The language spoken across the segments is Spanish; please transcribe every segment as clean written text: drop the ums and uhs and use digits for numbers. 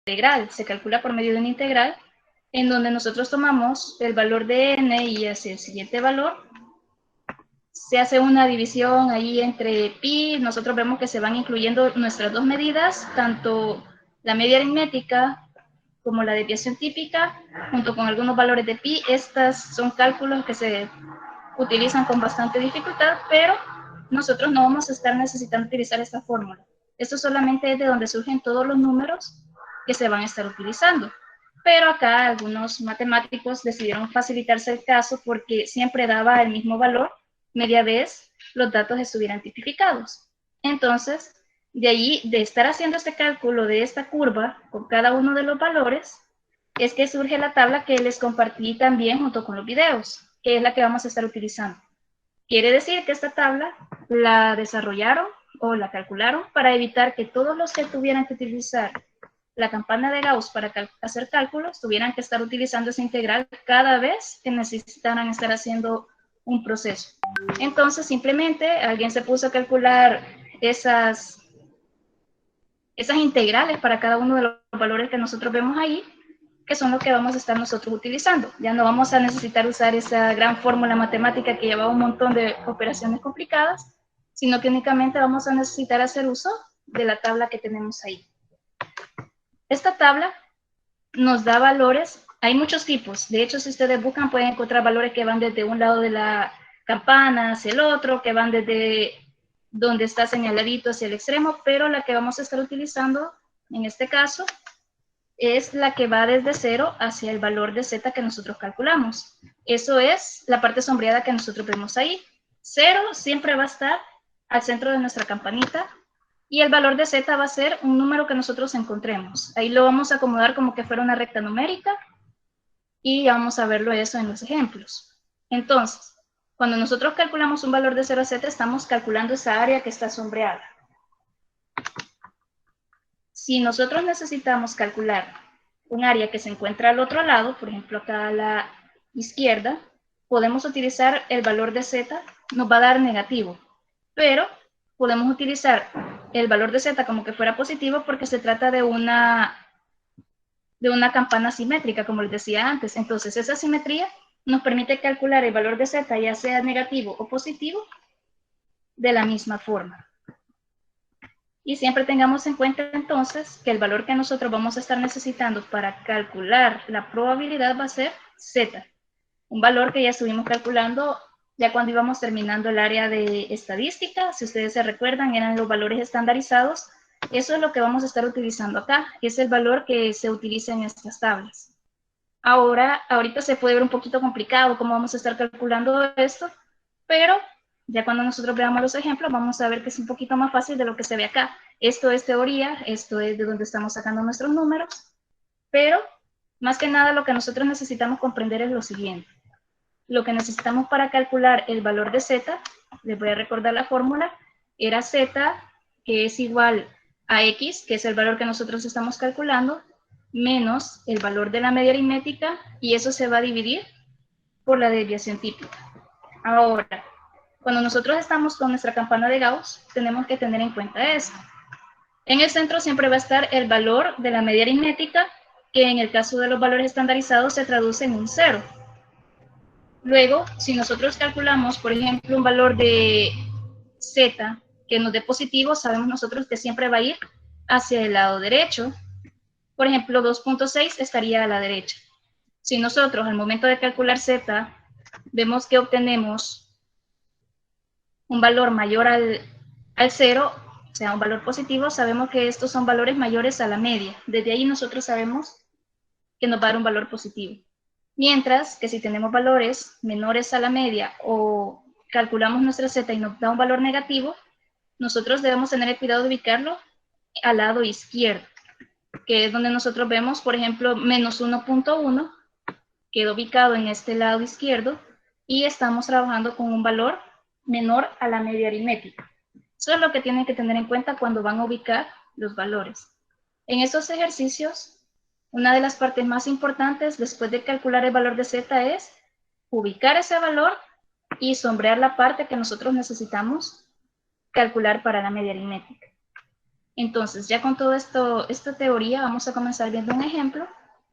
integral, se calcula por medio de una integral, en donde nosotros tomamos el valor de n y hacia el siguiente valor, se hace una división ahí entre pi, nosotros vemos que se van incluyendo nuestras dos medidas, tanto la media aritmética como la desviación típica, junto con algunos valores de pi. Estas son cálculos que se utilizan con bastante dificultad, pero nosotros no vamos a estar necesitando utilizar esta fórmula. Esto solamente es de donde surgen todos los números que se van a estar utilizando. Pero acá algunos matemáticos decidieron facilitarse el caso porque siempre daba el mismo valor media vez los datos estuvieran tipificados. Entonces, de ahí, de estar haciendo este cálculo de esta curva con cada uno de los valores, es que surge la tabla que les compartí también junto con los videos, que es la que vamos a estar utilizando. Quiere decir que esta tabla la desarrollaron o la calcularon para evitar que todos los que tuvieran que utilizar la campana de Gauss para hacer cálculos tuvieran que estar utilizando esa integral cada vez que necesitaran estar haciendo un proceso. Entonces, simplemente alguien se puso a calcular esas integrales para cada uno de los valores que nosotros vemos ahí, que son los que vamos a estar nosotros utilizando. Ya no vamos a necesitar usar esa gran fórmula matemática que lleva un montón de operaciones complicadas, sino que únicamente vamos a necesitar hacer uso de la tabla que tenemos ahí. Esta tabla nos da valores, hay muchos tipos. De hecho, si ustedes buscan, pueden encontrar valores que van desde un lado de la campana hacia el otro, que van desde donde está señaladito hacia el extremo, pero la que vamos a estar utilizando en este caso es la que va desde 0 hacia el valor de z que nosotros calculamos. Eso es la parte sombreada que nosotros vemos ahí. 0 siempre va a estar al centro de nuestra campanita y el valor de z va a ser un número que nosotros encontremos. Ahí lo vamos a acomodar como que fuera una recta numérica y vamos a verlo eso en los ejemplos. Entonces, cuando nosotros calculamos un valor de 0 a z, estamos calculando esa área que está sombreada. Si nosotros necesitamos calcular un área que se encuentra al otro lado, por ejemplo acá a la izquierda, podemos utilizar el valor de z, nos va a dar negativo, pero podemos utilizar el valor de z como que fuera positivo porque se trata de una campana simétrica, como les decía antes. Entonces esa simetría nos permite calcular el valor de z, ya sea negativo o positivo, de la misma forma. Y siempre tengamos en cuenta entonces que el valor que nosotros vamos a estar necesitando para calcular la probabilidad va a ser z, un valor que ya estuvimos calculando ya cuando íbamos terminando el área de estadística. Si ustedes se recuerdan, eran los valores estandarizados. Eso es lo que vamos a estar utilizando acá, es el valor que se utiliza en estas tablas. Ahorita se puede ver un poquito complicado cómo vamos a estar calculando esto, pero ya cuando nosotros veamos los ejemplos vamos a ver que es un poquito más fácil de lo que se ve acá. Esto es teoría, esto es de donde estamos sacando nuestros números, pero más que nada lo que nosotros necesitamos comprender es lo siguiente. Lo que necesitamos para calcular el valor de z, les voy a recordar la fórmula, era z, que es igual a x, que es el valor que nosotros estamos calculando, menos el valor de la media aritmética, y eso se va a dividir por la desviación típica. Ahora, cuando nosotros estamos con nuestra campana de Gauss, tenemos que tener en cuenta esto. En el centro siempre va a estar el valor de la media aritmética, que en el caso de los valores estandarizados se traduce en un 0. Luego, si nosotros calculamos, por ejemplo, un valor de z que nos dé positivo, sabemos nosotros que siempre va a ir hacia el lado derecho. Por ejemplo, 2.6 estaría a la derecha. Si nosotros al momento de calcular z vemos que obtenemos un valor mayor al 0, o sea, un valor positivo, sabemos que estos son valores mayores a la media. Desde ahí nosotros sabemos que nos va a dar un valor positivo. Mientras que si tenemos valores menores a la media o calculamos nuestra z y nos da un valor negativo, nosotros debemos tener el cuidado de ubicarlo al lado izquierdo, que es donde nosotros vemos, por ejemplo, menos 1.1, queda ubicado en este lado izquierdo, y estamos trabajando con un valor menor a la media aritmética. Eso es lo que tienen que tener en cuenta cuando van a ubicar los valores. En estos ejercicios, una de las partes más importantes después de calcular el valor de z es ubicar ese valor y sombrear la parte que nosotros necesitamos calcular para la media aritmética. Entonces, ya con todo esto, esta teoría, vamos a comenzar viendo un ejemplo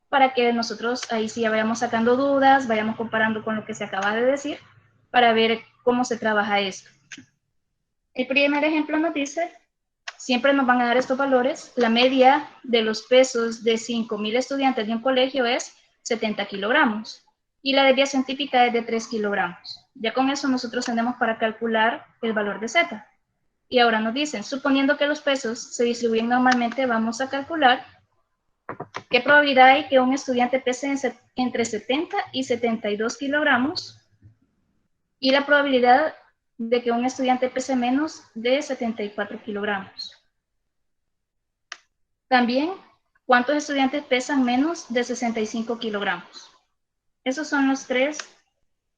para que nosotros ahí sí ya vayamos sacando dudas, vayamos comparando con lo que se acaba de decir, para ver cómo se trabaja esto. El primer ejemplo nos dice, siempre nos van a dar estos valores, la media de los pesos de 5.000 estudiantes de un colegio es 70 kilogramos y la desviación típica es de 3 kilogramos. Ya con eso nosotros tenemos para calcular el valor de Z. Y ahora nos dicen, suponiendo que los pesos se distribuyen normalmente, vamos a calcular qué probabilidad hay que un estudiante pese entre 70 y 72 kilogramos y la probabilidad de que un estudiante pese menos de 74 kilogramos. También, ¿cuántos estudiantes pesan menos de 65 kilogramos? Esos son los tres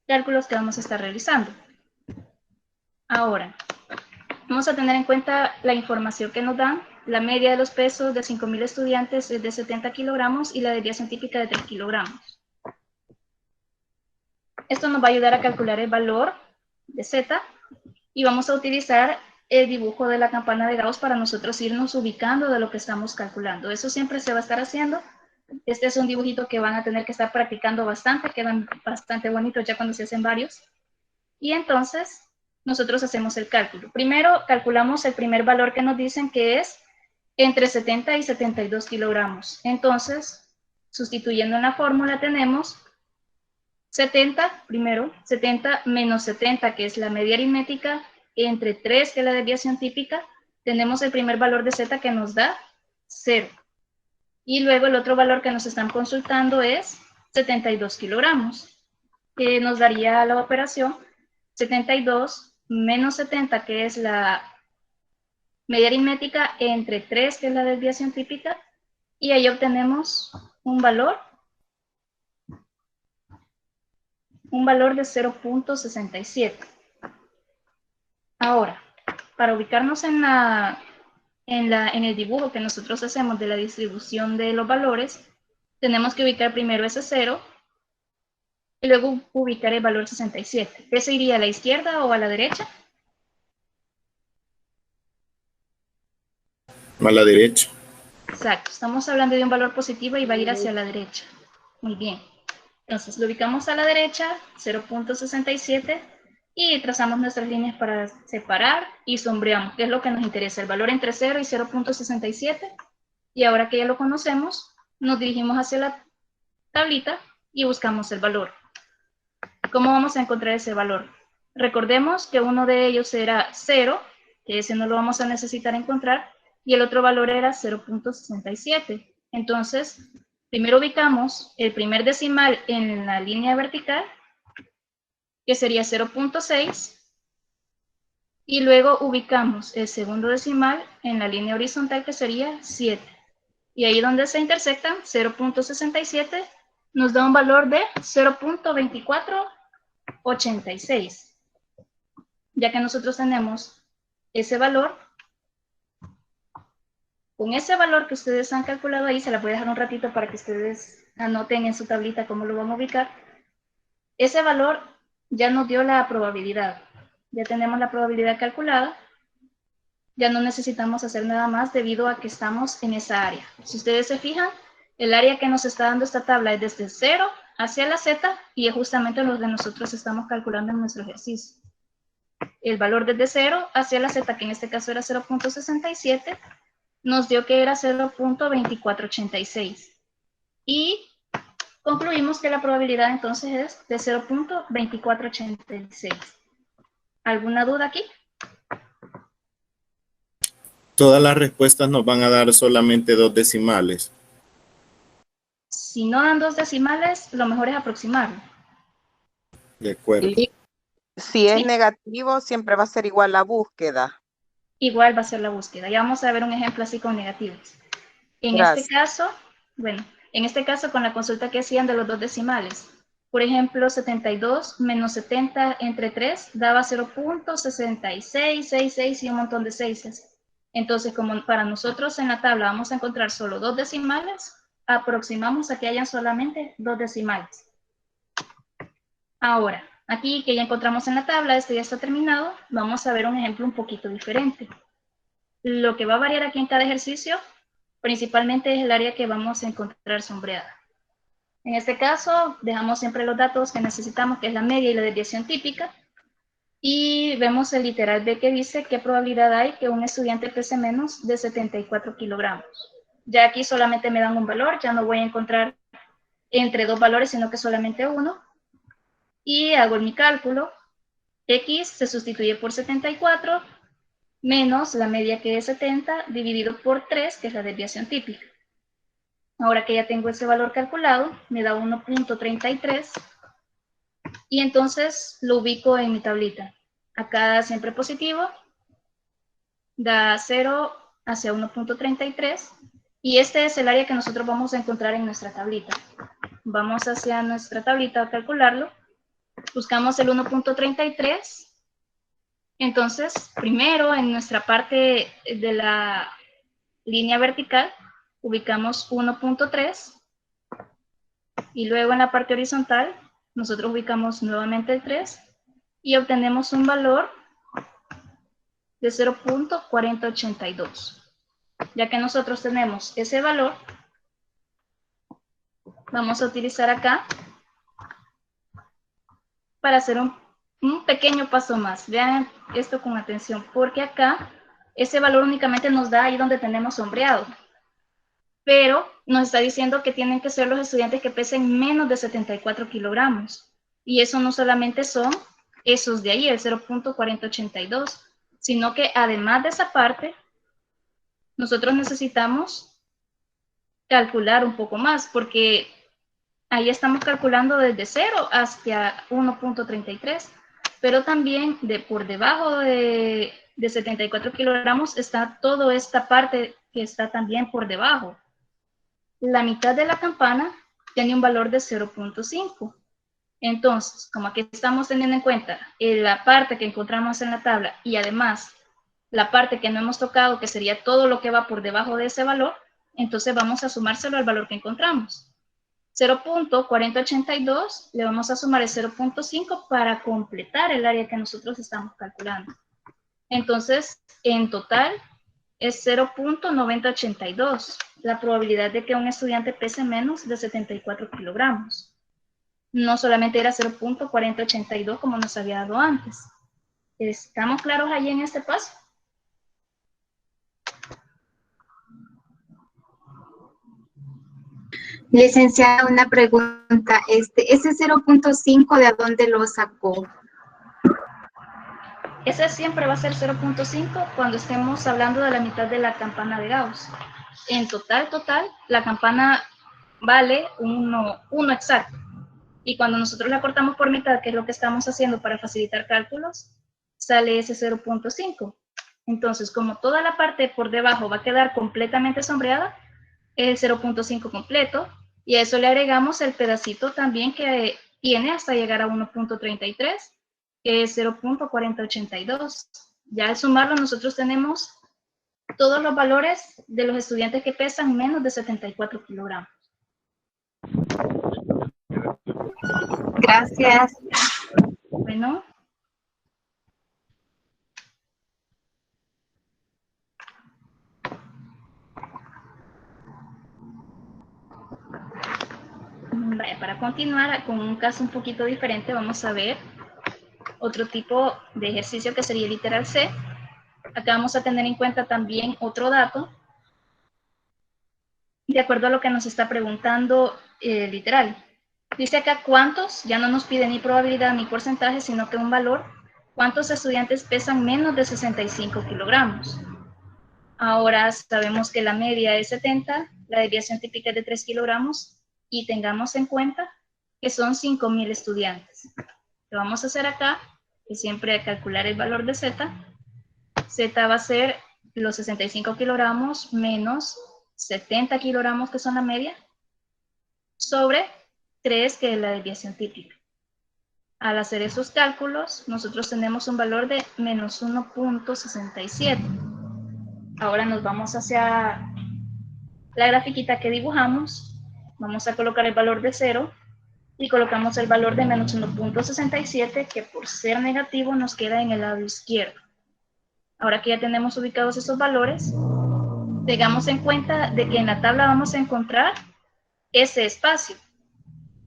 cálculos que vamos a estar realizando. Ahora, vamos a tener en cuenta la información que nos dan. La media de los pesos de 5.000 estudiantes es de 70 kilogramos y la desviación típica de 3 kilogramos. Esto nos va a ayudar a calcular el valor de Z y vamos a utilizar el dibujo de la campana de Gauss para nosotros irnos ubicando de lo que estamos calculando. Eso siempre se va a estar haciendo. Este es un dibujito que van a tener que estar practicando bastante, quedan bastante bonitos ya cuando se hacen varios. Y entonces, nosotros hacemos el cálculo. Primero, calculamos el primer valor que nos dicen que es entre 70 y 72 kilogramos. Entonces, sustituyendo en la fórmula tenemos 70, primero, 70 menos 70, que es la media aritmética, entre 3, que es la desviación típica, tenemos el primer valor de Z que nos da 0. Y luego el otro valor que nos están consultando es 72 kilogramos, que nos daría la operación 72 menos 70, que es la media aritmética, entre 3, que es la desviación típica, y ahí obtenemos un valor de 0.67. Ahora, para ubicarnos en el dibujo que nosotros hacemos de la distribución de los valores, tenemos que ubicar primero ese 0 y luego ubicar el valor 67. ¿Ese iría a la izquierda o a la derecha? A la derecha. Exacto, estamos hablando de un valor positivo y va a ir hacia la derecha. Muy bien. Entonces lo ubicamos a la derecha, 0.67, y trazamos nuestras líneas para separar y sombreamos, que es lo que nos interesa, el valor entre 0 y 0.67. Y ahora que ya lo conocemos, nos dirigimos hacia la tablita y buscamos el valor. ¿Cómo vamos a encontrar ese valor? Recordemos que uno de ellos era 0, que ese no lo vamos a necesitar encontrar, y el otro valor era 0.67. Entonces, primero ubicamos el primer decimal en la línea vertical, que sería 0.6, y luego ubicamos el segundo decimal en la línea horizontal, que sería 7. Y ahí donde se intersectan, 0.67 nos da un valor de 0.2486. Ya que nosotros tenemos ese valor, con ese valor que ustedes han calculado ahí, se la voy a dejar un ratito para que ustedes anoten en su tablita cómo lo van a ubicar. Ese valor ya nos dio la probabilidad. Ya tenemos la probabilidad calculada. Ya no necesitamos hacer nada más debido a que estamos en esa área. Si ustedes se fijan, el área que nos está dando esta tabla es desde 0 hacia la Z y es justamente lo que nosotros estamos calculando en nuestro ejercicio. El valor desde 0 hacia la Z, que en este caso era 0.67, nos dio que era 0.2486. Y concluimos que la probabilidad entonces es de 0.2486. ¿Alguna duda aquí? Todas las respuestas nos van a dar solamente 2 decimales. Si no dan 2 decimales, lo mejor es aproximarlo. De acuerdo. Y si es ¿Sí? negativo, siempre va a ser igual la búsqueda. Igual va a ser la búsqueda. Ya vamos a ver un ejemplo así con negativos. En Gracias. este caso, bueno, en este caso con la consulta que hacían de los 2 decimales. Por ejemplo, 72 menos 70 entre 3 daba 0.6666 y un montón de seises. Entonces, como para nosotros en la tabla vamos a encontrar solo 2 decimales, aproximamos a que hayan solamente 2 decimales. Ahora, aquí que ya encontramos en la tabla, este ya está terminado, vamos a ver un ejemplo un poquito diferente. Lo que va a variar aquí en cada ejercicio principalmente es el área que vamos a encontrar sombreada. En este caso, dejamos siempre los datos que necesitamos, que es la media y la desviación típica, y vemos el literal B que dice qué probabilidad hay que un estudiante pese menos de 74 kilogramos. Ya aquí solamente me dan un valor, ya no voy a encontrar entre dos valores, sino que solamente uno, y hago mi cálculo. X se sustituye por 74, menos la media que es 70, dividido por 3, que es la desviación típica. Ahora que ya tengo ese valor calculado, me da 1.33, y entonces lo ubico en mi tablita. Acá siempre positivo, da 0 hacia 1.33, y este es el área que nosotros vamos a encontrar en nuestra tablita. Vamos hacia nuestra tablita a calcularlo, buscamos el 1.33, entonces primero en nuestra parte de la línea vertical ubicamos 1.3, y luego en la parte horizontal nosotros ubicamos nuevamente el 3 y obtenemos un valor de 0.4082. Ya que nosotros tenemos ese valor, vamos a utilizar acá para hacer un pequeño paso más. Vean esto con atención, porque acá ese valor únicamente nos da ahí donde tenemos sombreado, pero nos está diciendo que tienen que ser los estudiantes que pesen menos de 74 kilogramos. Y eso no solamente son esos de ahí, el 0.4082, sino que además de esa parte, nosotros necesitamos calcular un poco más, porque ahí estamos calculando desde 0 hasta 1.33, pero también por debajo de 74 kilogramos está toda esta parte que está también por debajo. La mitad de la campana tiene un valor de 0.5. Entonces, como aquí estamos teniendo en cuenta la parte que encontramos en la tabla y además la parte que no hemos tocado, que sería todo lo que va por debajo de ese valor, entonces vamos a sumárselo al valor que encontramos. 0.4082 le vamos a sumar el 0.5 para completar el área que nosotros estamos calculando. Entonces, en total es 0.9082, la probabilidad de que un estudiante pese menos de 74 kilogramos. No solamente era 0.4082 como nos había dado antes. ¿Estamos claros ahí en este paso? Licenciada, una pregunta. ¿Ese 0.5 de dónde lo sacó? Ese siempre va a ser 0.5 cuando estemos hablando de la mitad de la campana de Gauss. En total, la campana vale 1 exacto. Y cuando nosotros la cortamos por mitad, que es lo que estamos haciendo para facilitar cálculos, sale ese 0.5. Entonces, como toda la parte por debajo va a quedar completamente sombreada, es el 0.5 completo, y a eso le agregamos el pedacito también que tiene hasta llegar a 1.33, que es 0.4082. Ya al sumarlo nosotros tenemos todos los valores de los estudiantes que pesan menos de 74 kilogramos. Gracias. Bueno. Vale, para continuar con un caso un poquito diferente, vamos a ver otro tipo de ejercicio que sería el literal C. Acá vamos a tener en cuenta también otro dato, de acuerdo a lo que nos está preguntando literal. Dice acá cuántos, ya no nos pide ni probabilidad ni porcentaje, sino que un valor, cuántos estudiantes pesan menos de 65 kilogramos. Ahora sabemos que la media es 70, la desviación típica es de 3 kilogramos, y tengamos en cuenta que son 5.000 estudiantes. Lo vamos a hacer acá, que siempre a calcular el valor de Z. Z va a ser los 65 kilogramos menos 70 kilogramos, que son la media, sobre 3, que es la desviación típica. Al hacer esos cálculos, nosotros tenemos un valor de menos 1.67. Ahora nos vamos hacia la grafiquita que dibujamos. Vamos a colocar el valor de 0 y colocamos el valor de menos 1.67, que por ser negativo nos queda en el lado izquierdo. Ahora que ya tenemos ubicados esos valores, tengamos en cuenta de que en la tabla vamos a encontrar ese espacio,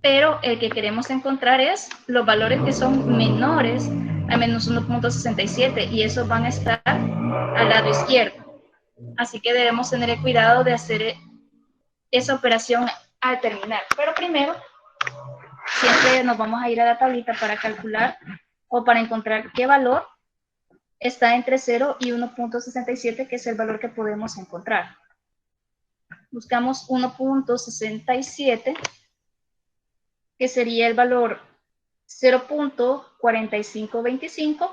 pero el que queremos encontrar es los valores que son menores a menos 1.67 y esos van a estar al lado izquierdo. Así que debemos tener el cuidado de hacer esa operación al terminar. Pero primero, siempre nos vamos a ir a la tablita para calcular o para encontrar qué valor está entre 0 y 1.67, que es el valor que podemos encontrar. Buscamos 1.67, que sería el valor 0.4525.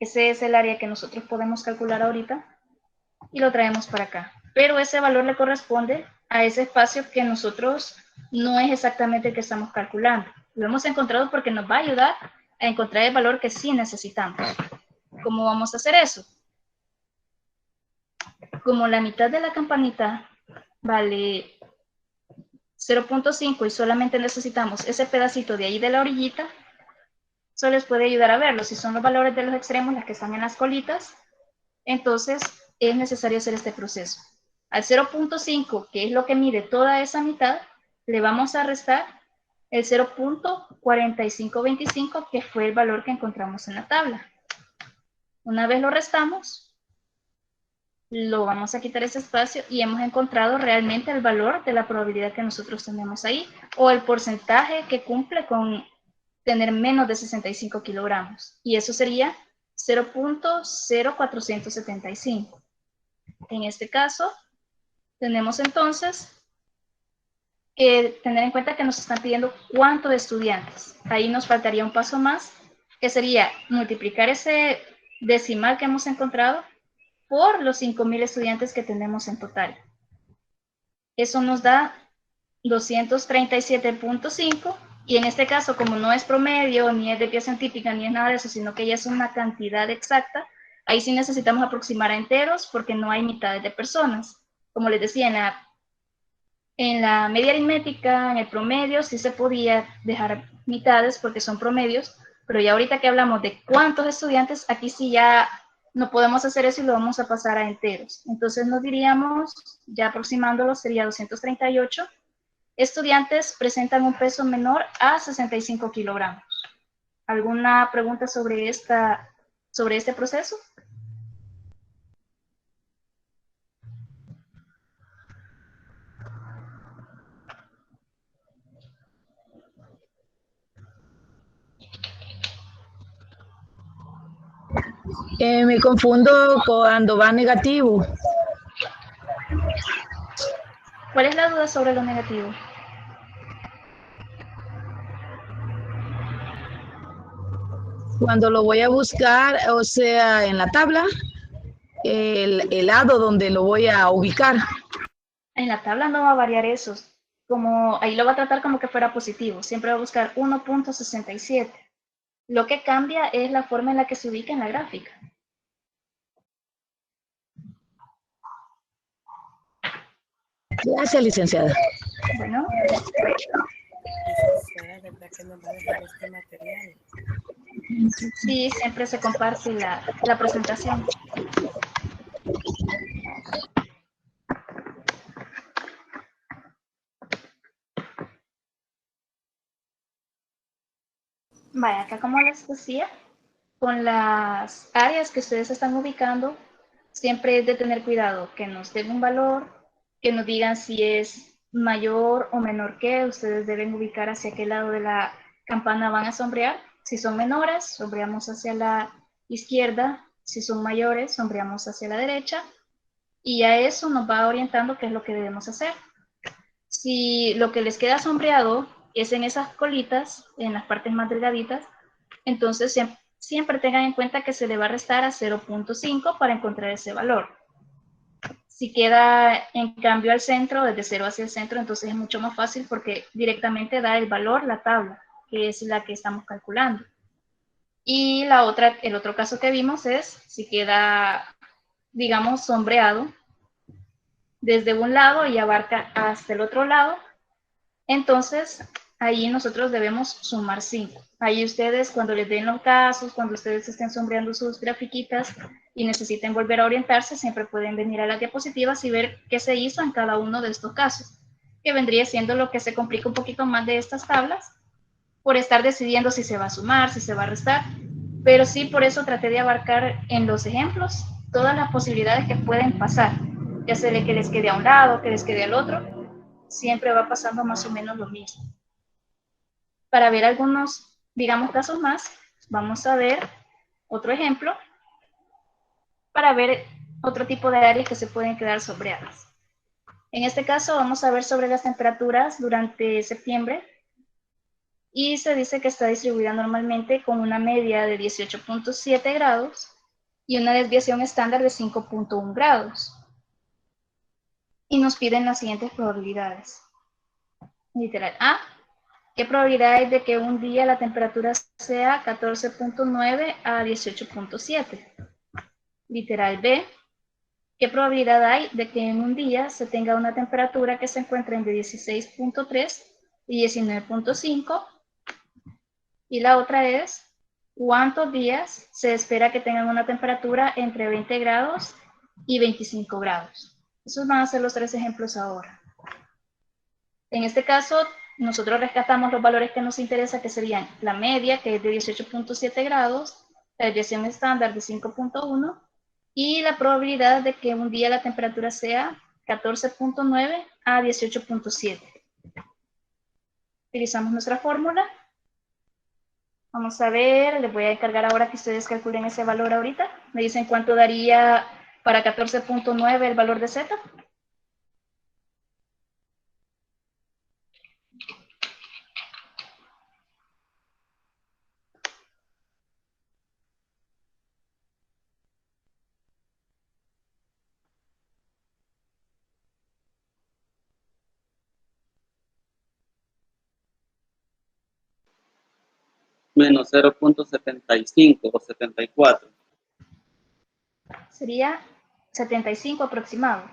Ese es el área que nosotros podemos calcular ahorita y lo traemos para acá. Pero ese valor le corresponde a ese espacio que nosotros no es exactamente el que estamos calculando. Lo hemos encontrado porque nos va a ayudar a encontrar el valor que sí necesitamos. ¿Cómo vamos a hacer eso? Como la mitad de la campanita vale 0.5 y solamente necesitamos ese pedacito de ahí de la orillita, eso les puede ayudar a verlo. Si son los valores de los extremos, las que están en las colitas, entonces es necesario hacer este proceso. Al 0.5, que es lo que mide toda esa mitad, le vamos a restar el 0.4525, que fue el valor que encontramos en la tabla. Una vez lo restamos, lo vamos a quitar ese espacio y hemos encontrado realmente el valor de la probabilidad que nosotros tenemos ahí, o el porcentaje que cumple con tener menos de 65 kilogramos. Y eso sería 0.0475. En este caso, tenemos entonces que tener en cuenta que nos están pidiendo cuántos estudiantes. Ahí nos faltaría un paso más, que sería multiplicar ese decimal que hemos encontrado por los 5,000 estudiantes que tenemos en total. Eso nos da 237.5, y en este caso, como no es promedio, ni es desviación típica, ni es nada de eso, sino que ya es una cantidad exacta, ahí sí necesitamos aproximar a enteros porque no hay mitades de personas. Como les decía, en la media aritmética, en el promedio, sí se podía dejar mitades porque son promedios, pero ya ahorita que hablamos de cuántos estudiantes, aquí sí ya no podemos hacer eso y lo vamos a pasar a enteros. Entonces nos diríamos, ya aproximándolo, sería 238 estudiantes presentan un peso menor a 65 kilogramos. ¿Alguna pregunta sobre este proceso? Me confundo cuando va negativo. ¿Cuál es la duda sobre lo negativo? Cuando lo voy a buscar, o sea, en la tabla, el lado donde lo voy a ubicar. En la tabla no va a variar eso. Como ahí lo va a tratar como que fuera positivo. Siempre va a buscar 1.67. Lo que cambia es la forma en la que se ubica en la gráfica. Gracias, licenciada. Bueno. Licenciada, ¿verdad que nos va a dejar este material? Sí, siempre se comparte la presentación. Vaya, acá como les decía, con las áreas que ustedes están ubicando, siempre es de tener cuidado que nos den un valor, que nos digan si es mayor o menor que, ustedes deben ubicar hacia qué lado de la campana van a sombrear. Si son menores, sombreamos hacia la izquierda; si son mayores, sombreamos hacia la derecha, y a eso nos va orientando qué es lo que debemos hacer. Si lo que les queda sombreado es en esas colitas, en las partes más delgaditas, entonces siempre tengan en cuenta que se le va a restar a 0.5 para encontrar ese valor. Si queda en cambio al centro, desde 0 hacia el centro, entonces es mucho más fácil porque directamente da el valor la tabla, que es la que estamos calculando. Y el otro caso que vimos es si queda, digamos, sombreado desde un lado y abarca hasta el otro lado, entonces ahí nosotros debemos sumar 5. Ahí ustedes, cuando les den los casos, cuando ustedes estén sombreando sus grafiquitas, y necesiten volver a orientarse, siempre pueden venir a las diapositivas y ver qué se hizo en cada uno de estos casos, que vendría siendo lo que se complica un poquito más de estas tablas, por estar decidiendo si se va a sumar, si se va a restar, pero sí por eso traté de abarcar en los ejemplos todas las posibilidades que pueden pasar, ya sea de que les quede a un lado, que les quede al otro, siempre va pasando más o menos lo mismo. Para ver algunos, digamos, casos más, vamos a ver otro ejemplo para ver otro tipo de áreas que se pueden quedar sombreadas. En este caso vamos a ver sobre las temperaturas durante septiembre y se dice que está distribuida normalmente con una media de 18.7 grados y una desviación estándar de 5.1 grados. Y nos piden las siguientes probabilidades. Literal A, ¿qué probabilidad hay de que un día la temperatura sea 14.9 a 18.7? Literal B, ¿qué probabilidad hay de que en un día se tenga una temperatura que se encuentre entre 16.3 y 19.5? Y la otra es, ¿cuántos días se espera que tengan una temperatura entre 20 grados y 25 grados? Esos van a ser los 3 ejemplos ahora. En este caso, nosotros rescatamos los valores que nos interesa, que serían la media, que es de 18.7 grados, la desviación estándar de 5.1 y la probabilidad de que un día la temperatura sea 14.9 a 18.7. Utilizamos nuestra fórmula. Vamos a ver, les voy a encargar ahora que ustedes calculen ese valor ahorita. Me dicen cuánto daría para 14.9 el valor de Z. Menos 0.75 o 74. Sería 75 aproximado.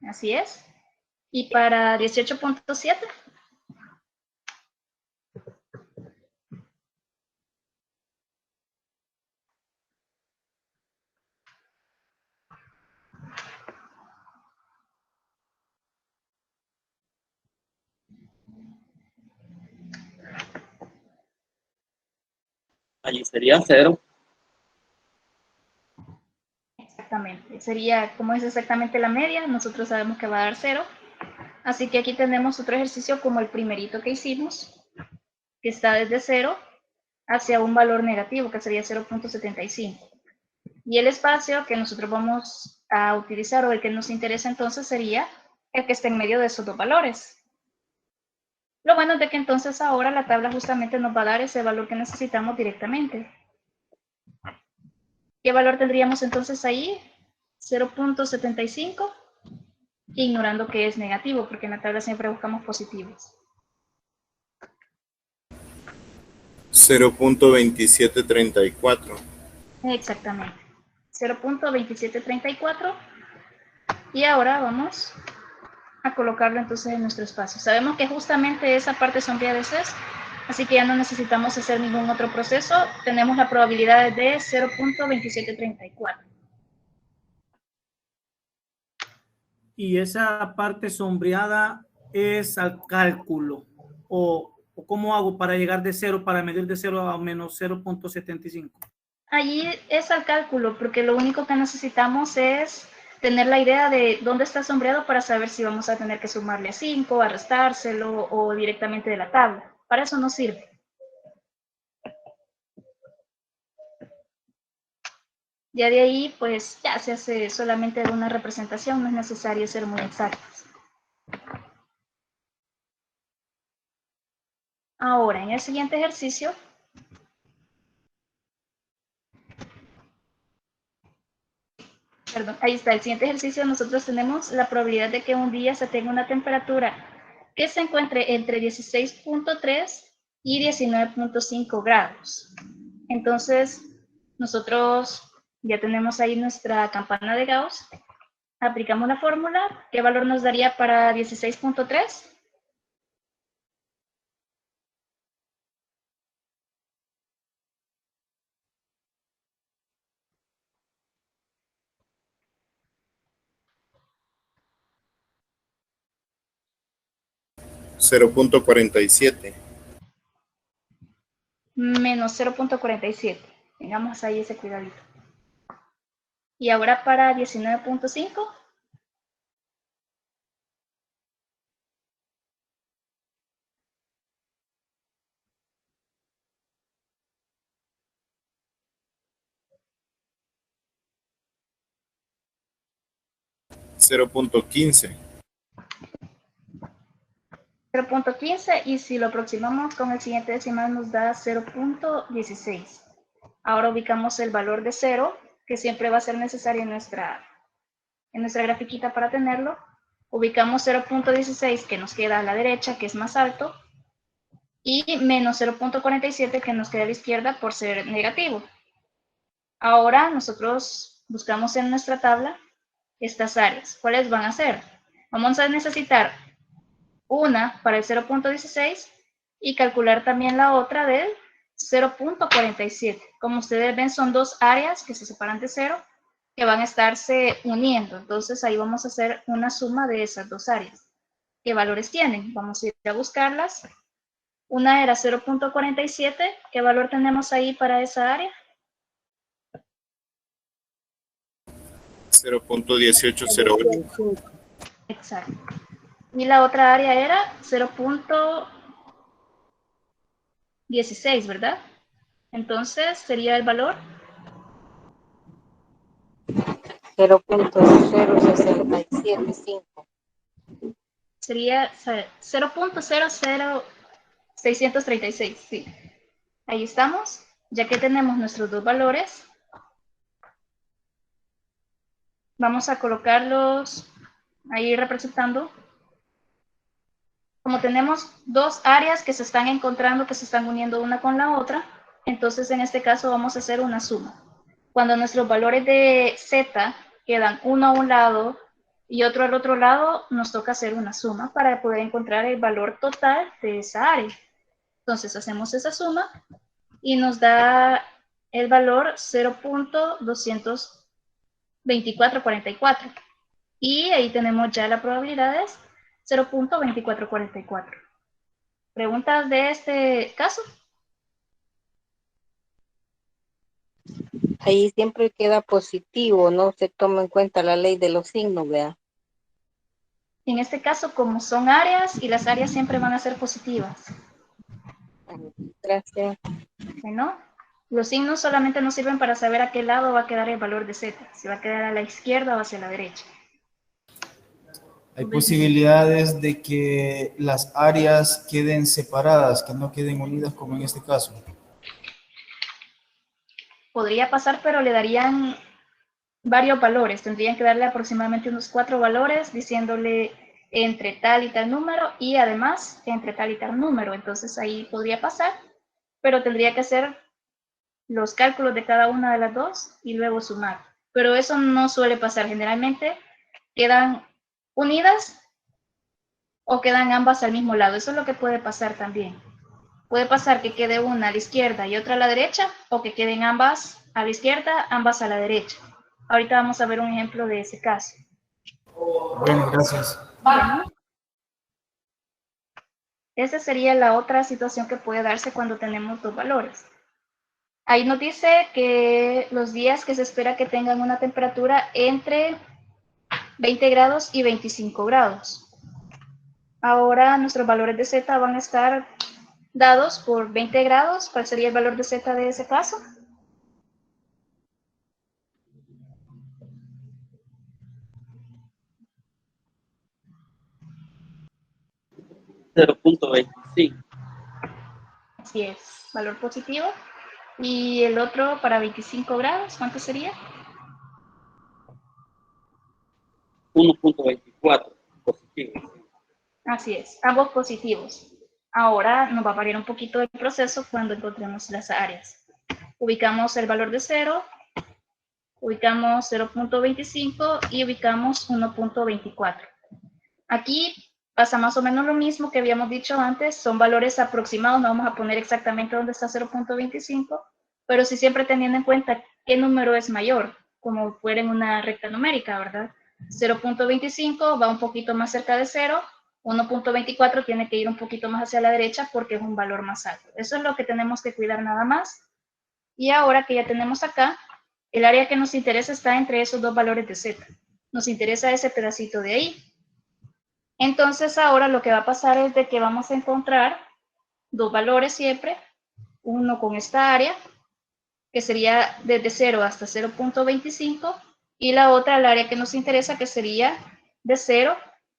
Así es. Y para 18.7. Allí sería 0. Exactamente. Sería, como es exactamente la media, nosotros sabemos que va a dar 0. Así que aquí tenemos otro ejercicio como el primerito que hicimos, que está desde 0 hacia un valor negativo, que sería 0.75. Y el espacio que nosotros vamos a utilizar o el que nos interesa entonces sería el que esté en medio de esos dos valores. Lo bueno es de que entonces ahora la tabla justamente nos va a dar ese valor que necesitamos directamente. ¿Qué valor tendríamos entonces ahí? 0.75, ignorando que es negativo, porque en la tabla siempre buscamos positivos. 0.2734. Exactamente. 0.2734. Y ahora vamos a colocarlo entonces en nuestro espacio. Sabemos que justamente esa parte sombreada es esa, así que ya no necesitamos hacer ningún otro proceso. Tenemos la probabilidad de 0.2734. Y esa parte sombreada es al cálculo. ¿O cómo hago para llegar de 0, para medir de 0 a menos 0.75? Allí es al cálculo, porque lo único que necesitamos es tener la idea de dónde está sombreado para saber si vamos a tener que sumarle a 5, a restárselo o directamente de la tabla. Para eso nos sirve. Ya de ahí, pues ya se hace solamente una representación, no es necesario ser muy exactos. Ahora, en el siguiente ejercicio, perdón, ahí está, el siguiente ejercicio nosotros tenemos la probabilidad de que un día se tenga una temperatura que se encuentre entre 16.3 y 19.5 grados. Entonces, nosotros ya tenemos ahí nuestra campana de Gauss, aplicamos la fórmula, ¿qué valor nos daría para 16.3? 0.47. Menos 0.47. Tengamos ahí ese cuidadito. Y ahora para 19.5. $0.15. 0.15 y si lo aproximamos con el siguiente decimal nos da 0.16. Ahora ubicamos el valor de 0, que siempre va a ser necesario en nuestra grafiquita para tenerlo. Ubicamos 0.16 que nos queda a la derecha, que es más alto, y menos 0.47 que nos queda a la izquierda por ser negativo. Ahora nosotros buscamos en nuestra tabla estas áreas. ¿Cuáles van a ser? Vamos a necesitar una para el 0.16 y calcular también la otra del 0.47. Como ustedes ven, son dos áreas que se separan de 0 que van a estarse uniendo. Entonces ahí vamos a hacer una suma de esas dos áreas. ¿Qué valores tienen? Vamos a ir a buscarlas. Una era 0.47. ¿Qué valor tenemos ahí para esa área? 0.1801. Exacto. Y la otra área era 0.16, ¿verdad? Entonces sería el valor 0.0675. sería 0.00636, sí. Ahí estamos. Ya que tenemos nuestros dos valores, vamos a colocarlos ahí representando. Como tenemos dos áreas que se están encontrando, que se están uniendo una con la otra, entonces en este caso vamos a hacer una suma. Cuando nuestros valores de z quedan uno a un lado y otro al otro lado, nos toca hacer una suma para poder encontrar el valor total de esa área. Entonces hacemos esa suma y nos da el valor 0.22444. Y ahí tenemos ya las probabilidades 0.2444. ¿Preguntas de este caso? Ahí siempre queda positivo, no se toma en cuenta la ley de los signos, vea. En este caso, como son áreas y las áreas siempre van a ser positivas. Gracias. Bueno, los signos solamente nos sirven para saber a qué lado va a quedar el valor de z, si va a quedar a la izquierda o hacia la derecha. Hay posibilidades de que las áreas queden separadas, que no queden unidas como en este caso. Podría pasar, pero le darían varios valores. Tendrían que darle aproximadamente unos 4 valores diciéndole entre tal y tal número y además entre tal y tal número. Entonces ahí podría pasar, pero tendría que hacer los cálculos de cada una de las dos y luego sumar. Pero eso no suele pasar. Generalmente quedan unidas o quedan ambas al mismo lado. Eso es lo que puede pasar también. Puede pasar que quede una a la izquierda y otra a la derecha, o que queden ambas a la izquierda, ambas a la derecha. Ahorita vamos a ver un ejemplo de ese caso. Bueno, gracias. Bueno, esa sería la otra situación que puede darse cuando tenemos dos valores. Ahí nos dice que los días que se espera que tengan una temperatura entre 20 grados y 25 grados. Ahora nuestros valores de z van a estar dados por 20 grados. ¿Cuál sería el valor de z de ese caso? $0.25. Así es, valor positivo. Y el otro para 25 grados, ¿cuánto sería? 1.24 positivo. Así es, ambos positivos. Ahora nos va a variar un poquito el proceso cuando encontremos las áreas. Ubicamos el valor de 0, ubicamos 0.25 y ubicamos 1.24. Aquí pasa más o menos lo mismo que habíamos dicho antes, son valores aproximados, no vamos a poner exactamente dónde está 0.25, pero sí siempre teniendo en cuenta qué número es mayor, como fuera en una recta numérica, ¿verdad? 0.25 va un poquito más cerca de 0, 1.24 tiene que ir un poquito más hacia la derecha porque es un valor más alto. Eso es lo que tenemos que cuidar nada más. Y ahora que ya tenemos acá, el área que nos interesa está entre esos dos valores de z. Nos interesa ese pedacito de ahí. Entonces ahora lo que va a pasar es de que vamos a encontrar dos valores siempre. Uno con esta área, que sería desde 0 hasta 0.25. Y la otra, el área que nos interesa, que sería de 0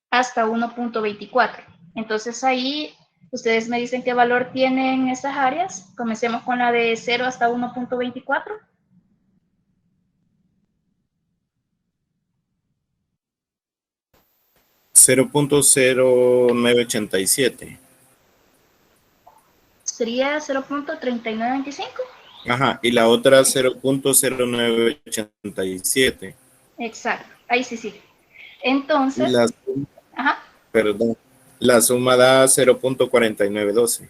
hasta 1.24. Entonces ahí ustedes me dicen qué valor tienen esas áreas. Comencemos con la de 0 hasta 1.24. $0.0987. Sería 0.3925. Ajá, y la otra 0.0987. Exacto, ahí sí, sí. Y Entonces, la, ajá, perdón, la suma da 0.4912.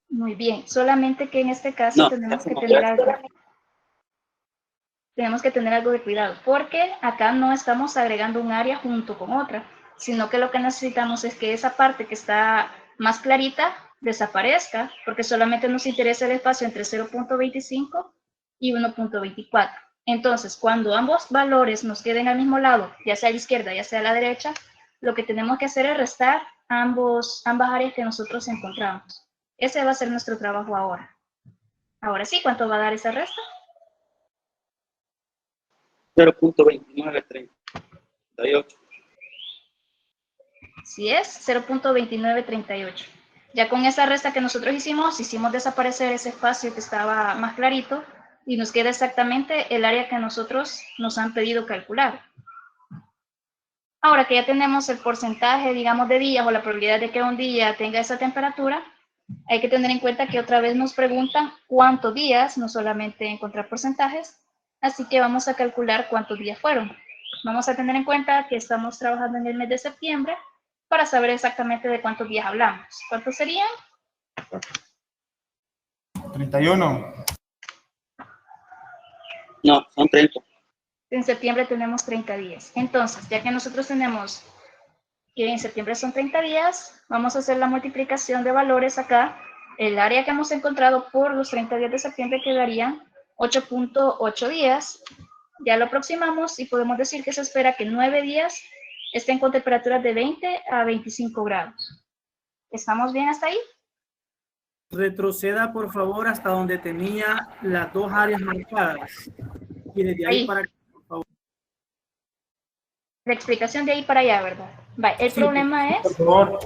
muy bien. Solamente que en este caso No, tenemos ya que se tener me algo. Tenemos que tener algo de cuidado, porque acá no estamos agregando un área junto con otra, sino que lo que necesitamos es que esa parte que está más clarita desaparezca, porque solamente nos interesa el espacio entre 0.25 y 1.24. Entonces, cuando ambos valores nos queden al mismo lado, ya sea a la izquierda, ya sea a la derecha, lo que tenemos que hacer es restar ambas áreas que nosotros encontramos. Ese va a ser nuestro trabajo ahora. Ahora sí, ¿cuánto va a dar esa resta? 0.2938. Si es 0.2938. Ya con esa resta que nosotros hicimos desaparecer ese espacio que estaba más clarito y nos queda exactamente el área que nosotros nos han pedido calcular. Ahora que ya tenemos el porcentaje, digamos, de días o la probabilidad de que un día tenga esa temperatura, hay que tener en cuenta que otra vez nos preguntan cuántos días, no solamente encontrar porcentajes, así que vamos a calcular cuántos días fueron. Vamos a tener en cuenta que estamos trabajando en el mes de septiembre para saber exactamente de cuántos días hablamos. ¿Cuántos serían? 31. No, son 30. En septiembre tenemos 30 días. Entonces, ya que nosotros tenemos que en septiembre son 30 días, vamos a hacer la multiplicación de valores acá. El área que hemos encontrado por los 30 días de septiembre quedarían 8.8 días. Ya lo aproximamos y podemos decir que se espera que 9 días estén con temperaturas de 20 a 25 grados. ¿Estamos bien hasta ahí? Retroceda, por favor, hasta donde tenía las dos áreas marcadas. Y desde ahí Ahí. para acá, por favor. La explicación de ahí para allá, ¿verdad? Vale. El Sí, problema Por es favor.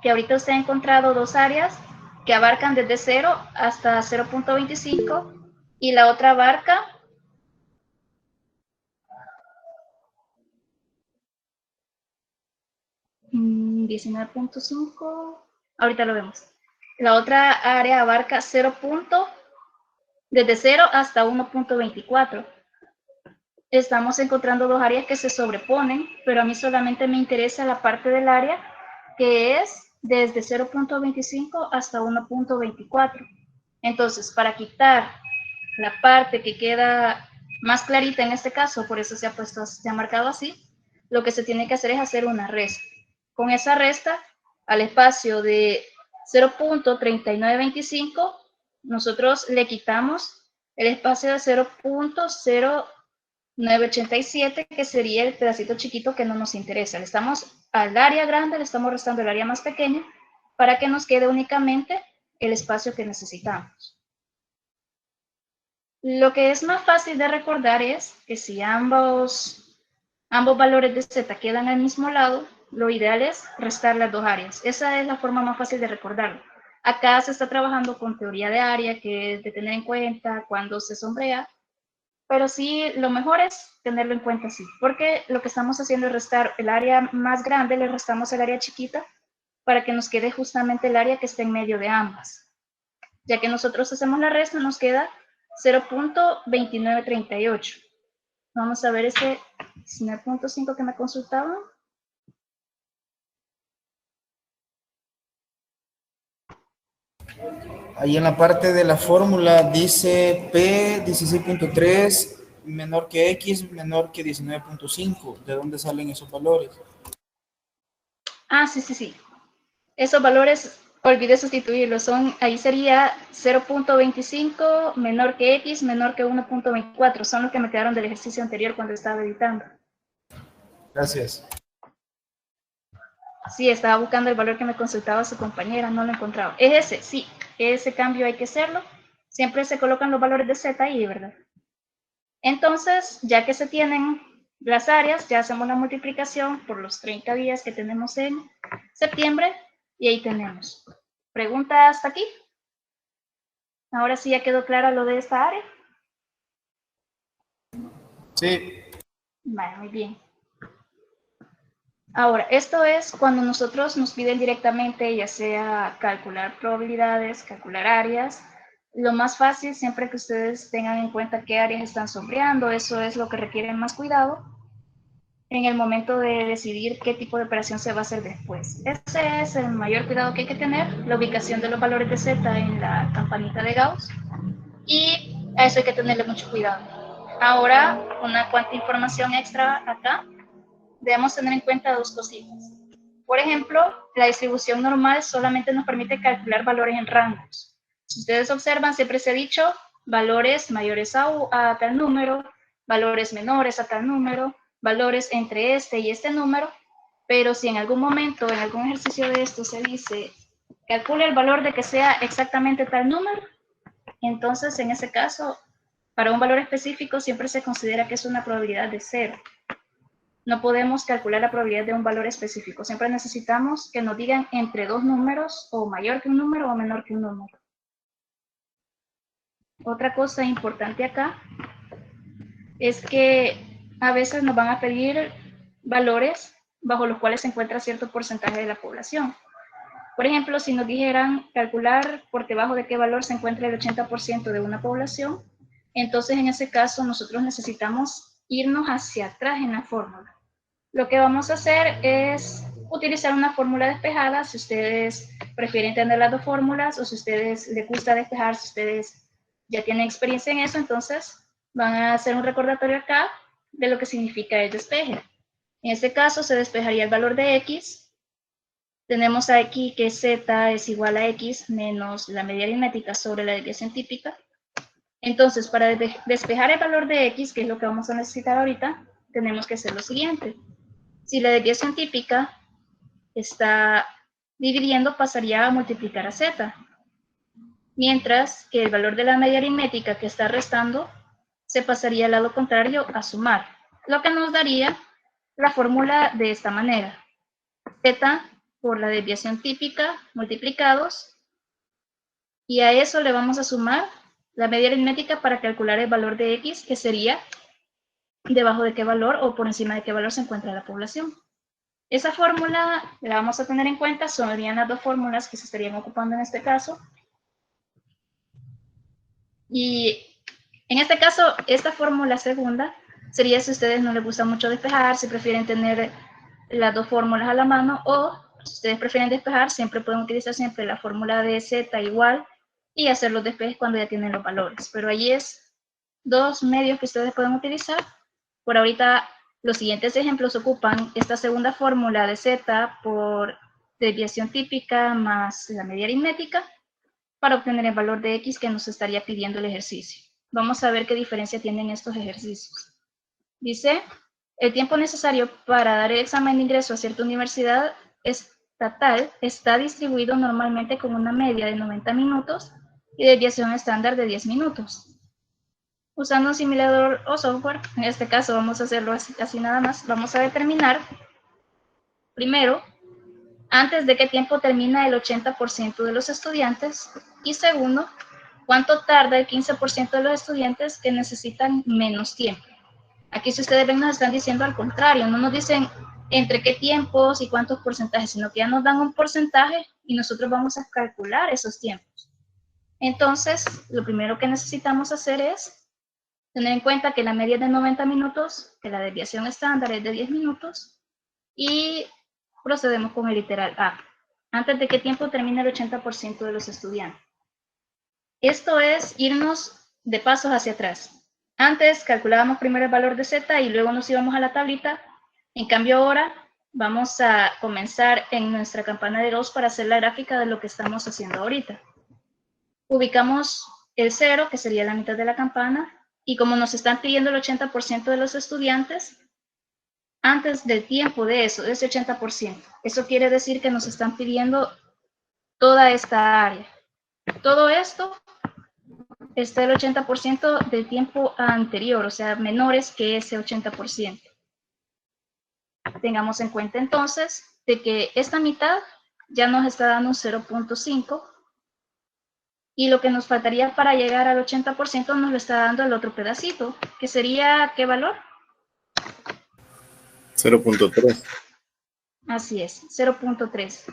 que ahorita usted ha encontrado dos áreas que abarcan desde 0 hasta 0.25 y la otra abarca 19.5, ahorita lo vemos. La otra área abarca desde 0 hasta 1.24. Estamos encontrando dos áreas que se sobreponen, pero a mí solamente me interesa la parte del área que es desde 0.25 hasta 1.24. Entonces, para quitar la parte que queda más clarita en este caso, por eso se ha marcado así, lo que se tiene que hacer es hacer una resta. Con esa resta, al espacio de 0.3925, nosotros le quitamos el espacio de 0.0987, que sería el pedacito chiquito que no nos interesa. Le estamos al área grande, le estamos restando el área más pequeña para que nos quede únicamente el espacio que necesitamos. Lo que es más fácil de recordar es que si ambos valores de z quedan al mismo lado, lo ideal es restar las dos áreas. Esa es la forma más fácil de recordarlo. Acá se está trabajando con teoría de área, que es de tener en cuenta cuando se sombrea, pero sí, lo mejor es tenerlo en cuenta así, porque lo que estamos haciendo es restar el área más grande, le restamos el área chiquita, para que nos quede justamente el área que está en medio de ambas. Ya que nosotros hacemos la resta, nos queda 0.2938. Vamos a ver ese 19.5 que me consultaban. Ahí en la parte de la fórmula dice P 16.3 menor que X menor que 19.5. ¿De dónde salen esos valores? Ah, sí. Esos valores, olvidé sustituirlos. Ahí sería 0.25 menor que X, menor que 1.24. Son los que me quedaron del ejercicio anterior cuando estaba editando. Gracias. Sí, estaba buscando el valor que me consultaba su compañera, no lo encontraba. Es ese, sí, ese cambio hay que hacerlo. Siempre se colocan los valores de Z ahí, ¿verdad? Entonces, ya que se tienen las áreas, ya hacemos la multiplicación por los 30 días que tenemos en septiembre y ahí tenemos. ¿Pregunta hasta aquí? Ahora sí ya quedó clara lo de esta área. Sí. Vale, muy bien. Ahora, esto es cuando nosotros nos piden directamente, ya sea calcular probabilidades, calcular áreas. Lo más fácil, siempre que ustedes tengan en cuenta qué áreas están sombreando, eso es lo que requiere más cuidado en el momento de decidir qué tipo de operación se va a hacer después. Ese es el mayor cuidado que hay que tener, la ubicación de los valores de Z en la campanita de Gauss, y a eso hay que tenerle mucho cuidado. Ahora, una cuanta información extra acá, debemos tener en cuenta dos cositas. Por ejemplo, la distribución normal solamente nos permite calcular valores en rangos. Si ustedes observan, siempre se ha dicho valores mayores a tal número, valores menores a tal número, valores entre este y este número, pero si en algún momento, en algún ejercicio de esto se dice, calcule el valor de que sea exactamente tal número, entonces en ese caso, para un valor específico siempre se considera que es una probabilidad de 0. No podemos calcular la probabilidad de un valor específico. Siempre necesitamos que nos digan entre dos números, o mayor que un número o menor que un número. Otra cosa importante acá es que a veces nos van a pedir valores bajo los cuales se encuentra cierto porcentaje de la población. Por ejemplo, si nos dijeran calcular por debajo de qué valor se encuentra el 80% de una población, entonces en ese caso nosotros necesitamos irnos hacia atrás en la fórmula. Lo que vamos a hacer es utilizar una fórmula despejada, si ustedes prefieren tener las dos fórmulas, o si a ustedes les gusta despejar, si ustedes ya tienen experiencia en eso, entonces van a hacer un recordatorio acá de lo que significa el despeje. En este caso se despejaría el valor de X. Tenemos aquí que Z es igual a X menos la media aritmética sobre la desviación típica. Entonces, para despejar el valor de X, que es lo que vamos a necesitar ahorita, tenemos que hacer lo siguiente. Si la desviación típica está dividiendo, pasaría a multiplicar a Z. Mientras que el valor de la media aritmética que está restando, se pasaría al lado contrario a sumar. Lo que nos daría la fórmula de esta manera. Z por la desviación típica multiplicados. Y a eso le vamos a sumar la media aritmética para calcular el valor de X, que sería debajo de qué valor o por encima de qué valor se encuentra la población. Esa fórmula la vamos a tener en cuenta, serían las dos fórmulas que se estarían ocupando en este caso. Y en este caso, esta fórmula segunda sería si a ustedes no les gusta mucho despejar, si prefieren tener las dos fórmulas a la mano, o si ustedes prefieren despejar, siempre pueden utilizar siempre la fórmula de Z igual y hacer los despejes cuando ya tienen los valores. Pero ahí es dos medios que ustedes pueden utilizar. Por ahorita, los siguientes ejemplos ocupan esta segunda fórmula de Z por desviación típica más la media aritmética para obtener el valor de X que nos estaría pidiendo el ejercicio. Vamos a ver qué diferencia tienen estos ejercicios. Dice, el tiempo necesario para dar el examen de ingreso a cierta universidad estatal está distribuido normalmente con una media de 90 minutos y desviación estándar de 10 minutos. Usando un simulador o software, en este caso vamos a hacerlo así nada más, vamos a determinar, primero, antes de qué tiempo termina el 80% de los estudiantes, y segundo, cuánto tarda el 15% de los estudiantes que necesitan menos tiempo. Aquí, si ustedes ven, nos están diciendo al contrario, no nos dicen entre qué tiempos y cuántos porcentajes, sino que ya nos dan un porcentaje y nosotros vamos a calcular esos tiempos. Entonces, lo primero que necesitamos hacer es tener en cuenta que la media es de 90 minutos, que la desviación estándar es de 10 minutos, y procedemos con el literal A. ¿Antes de qué tiempo termina el 80% de los estudiantes? Esto es irnos de pasos hacia atrás. Antes calculábamos primero el valor de Z y luego nos íbamos a la tablita. En cambio ahora Vamos a comenzar en nuestra campana de Gauss para hacer la gráfica de lo que estamos haciendo ahorita. Ubicamos el 0, que sería la mitad de la campana, y como nos están pidiendo el 80% de los estudiantes, antes del tiempo de eso, de ese 80%, eso quiere decir que nos están pidiendo toda esta área. Todo esto está el 80% del tiempo anterior, o sea, menores que ese 80%. Tengamos en cuenta entonces de que esta mitad ya nos está dando un 0.5 y lo que nos faltaría para llegar al 80% nos lo está dando el otro pedacito, que sería, ¿qué valor? 0.3. Así es, 0.3.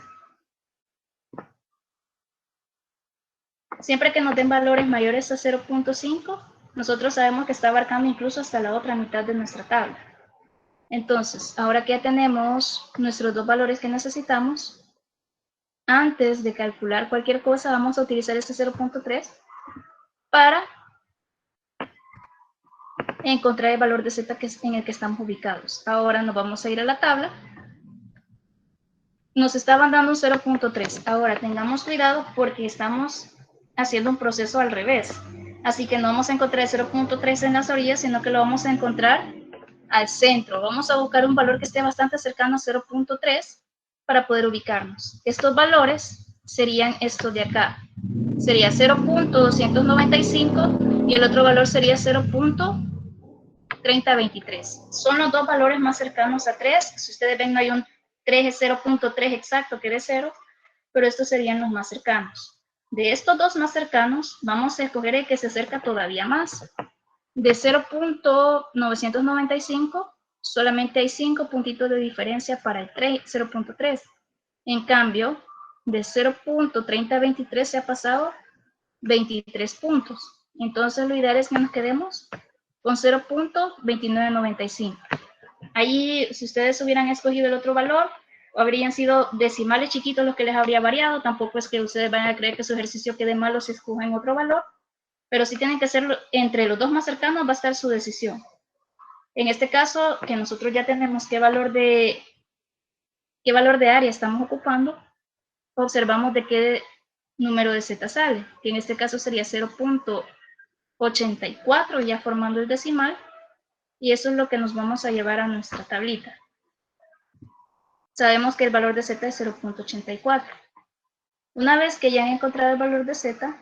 Siempre que nos den valores mayores a 0.5, nosotros sabemos que está abarcando incluso hasta la otra mitad de nuestra tabla. Entonces, ahora que ya tenemos nuestros dos valores que necesitamos, antes de calcular cualquier cosa, vamos a utilizar este 0.3 para encontrar el valor de z en el que estamos ubicados. Ahora nos vamos a ir a la tabla. Nos estaban dando un 0.3. Ahora tengamos cuidado porque estamos haciendo un proceso al revés. Así que no vamos a encontrar el 0.3 en las orillas, sino que lo vamos a encontrar al centro. Vamos a buscar un valor que esté bastante cercano a 0.3 para poder ubicarnos. Estos valores serían estos de acá. Sería 0.295 y el otro valor sería 0.3023. Son los dos valores más cercanos a 3. Si ustedes ven, no hay un 3 es 0.3 exacto, que es 0, pero estos serían los más cercanos. De estos dos más cercanos, vamos a escoger el que se acerca todavía más. De 0.995, solamente hay 5 puntitos de diferencia para el 0.3. En cambio, de 0.3023 se ha pasado 23 puntos. Entonces, lo ideal es que nos quedemos con 0.2995. Ahí, si ustedes hubieran escogido el otro valor, habrían sido decimales chiquitos los que les habría variado. Tampoco es que ustedes vayan a creer que su ejercicio quede malo si escogen otro valor. Pero si tienen que hacerlo entre los dos más cercanos, va a estar su decisión. En este caso, que nosotros ya tenemos qué valor de área estamos ocupando, observamos de qué número de z sale, que en este caso sería 0.84, ya formando el decimal, y eso es lo que nos vamos a llevar a nuestra tablita. Sabemos que el valor de z es 0.84. Una vez que ya han encontrado el valor de z,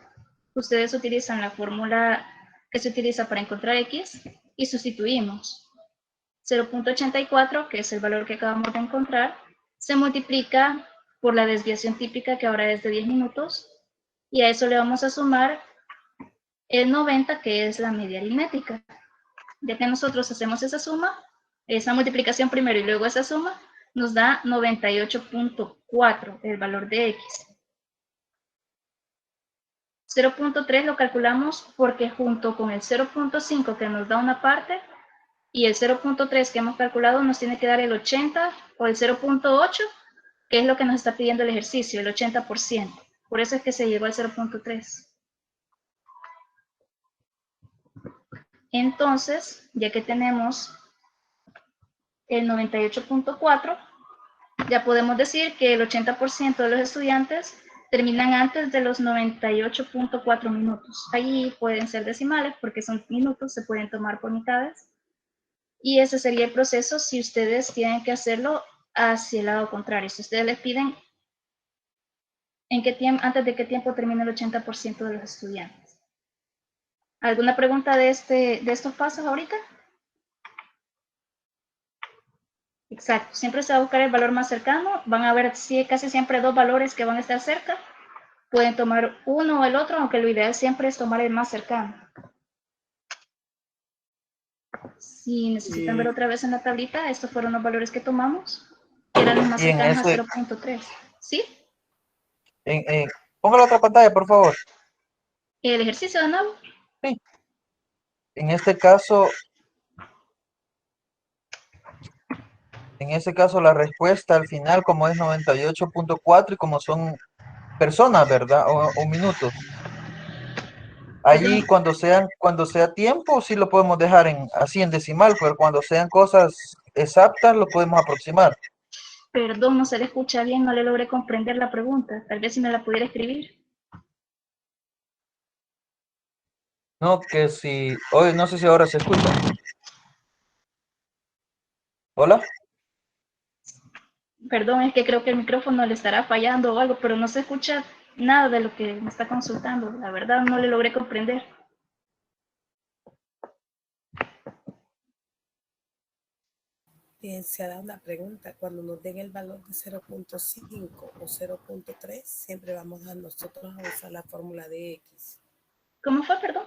ustedes utilizan la fórmula que se utiliza para encontrar x y sustituimos. 0.84, que es el valor que acabamos de encontrar, se multiplica por la desviación típica, que ahora es de 10 minutos, y a eso le vamos a sumar el 90, que es la media aritmética. Ya que nosotros hacemos esa suma, esa multiplicación primero y luego esa suma, nos da 98.4, el valor de x. 0.3 lo calculamos porque junto con el 0.5 que nos da una parte y el 0.3 que hemos calculado nos tiene que dar el 80 o el 0.8, que es lo que nos está pidiendo el ejercicio, el 80%. Por eso es que se llegó al 0.3. Entonces, ya que tenemos el 98.4, ya podemos decir que el 80% de los estudiantes terminan antes de los 98.4 minutos. Ahí pueden ser decimales porque son minutos, se pueden tomar por mitades. Y ese sería el proceso si ustedes tienen que hacerlo hacia el lado contrario. Si ustedes les piden antes de qué tiempo termina el 80% de los estudiantes. ¿Alguna pregunta de estos pasos ahorita? Exacto, siempre se va a buscar el valor más cercano. Van a ver casi siempre dos valores que van a estar cerca. Pueden tomar uno o el otro, aunque lo ideal siempre es tomar el más cercano. Si necesitan ver otra vez en la tablita, estos fueron los valores que tomamos, que eran los más cercanos a 0.3. ¿Sí? Ponga la otra pantalla, por favor. ¿El ejercicio de nuevo? Sí. En este caso, la respuesta al final, como es 98.4 y como son personas, ¿verdad? O minutos. Allí cuando sea tiempo, sí lo podemos dejar así en decimal, pero cuando sean cosas exactas, lo podemos aproximar. Perdón, no se le escucha bien, no le logré comprender la pregunta. Tal vez si me la pudiera escribir. No, que si, hoy no sé si ahora se escucha. Hola. Perdón, es que creo que el micrófono le estará fallando o algo, pero no se escucha nada de lo que me está consultando. La verdad, no le logré comprender. Licenciada, una pregunta. Cuando nos den el valor de 0.5 o 0.3, siempre vamos a nosotros a usar la fórmula de X. ¿Cómo fue, perdón?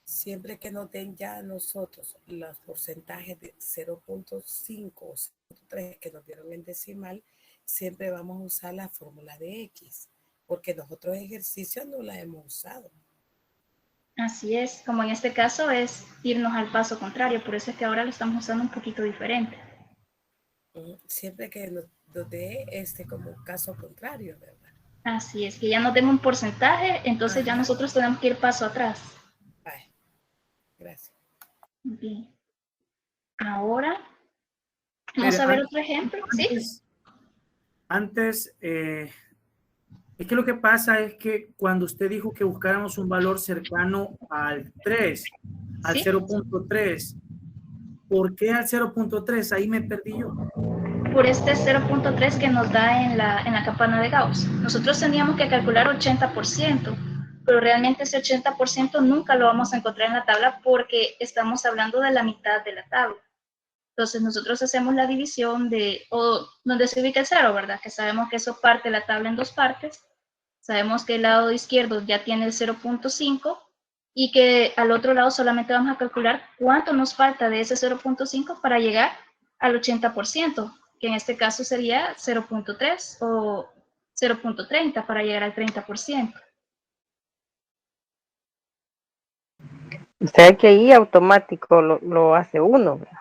Siempre que nos den ya a nosotros los porcentajes de 0.5 o 0.3 que nos dieron en decimal, siempre vamos a usar la fórmula de X, porque nosotros ejercicios no la hemos usado. Así es, como en este caso es irnos al paso contrario, por eso es que ahora lo estamos usando un poquito diferente. Siempre que nos dé como caso contrario, ¿verdad? Así es, que ya nos den un porcentaje, entonces Ajá. ya nosotros tenemos que ir paso atrás. Vale. Gracias. Bien. Ahora, vamos a ver otro ejemplo, ¿sí? Antes, es que lo que pasa es que cuando usted dijo que buscáramos un valor cercano al 3, al 0.3, ¿por qué al 0.3? Ahí me perdí yo. Por este 0.3 que nos da en la campana de Gauss. Nosotros teníamos que calcular 80%, pero realmente ese 80% nunca lo vamos a encontrar en la tabla porque estamos hablando de la mitad de la tabla. Entonces nosotros hacemos la división donde se ubica el 0, ¿verdad? Que sabemos que eso parte la tabla en dos partes. Sabemos que el lado izquierdo ya tiene el 0.5 y que al otro lado solamente vamos a calcular cuánto nos falta de ese 0.5 para llegar al 80%, que en este caso sería 0.3 o 0.30 para llegar al 30%. O sea que ahí automático lo hace uno, ¿verdad?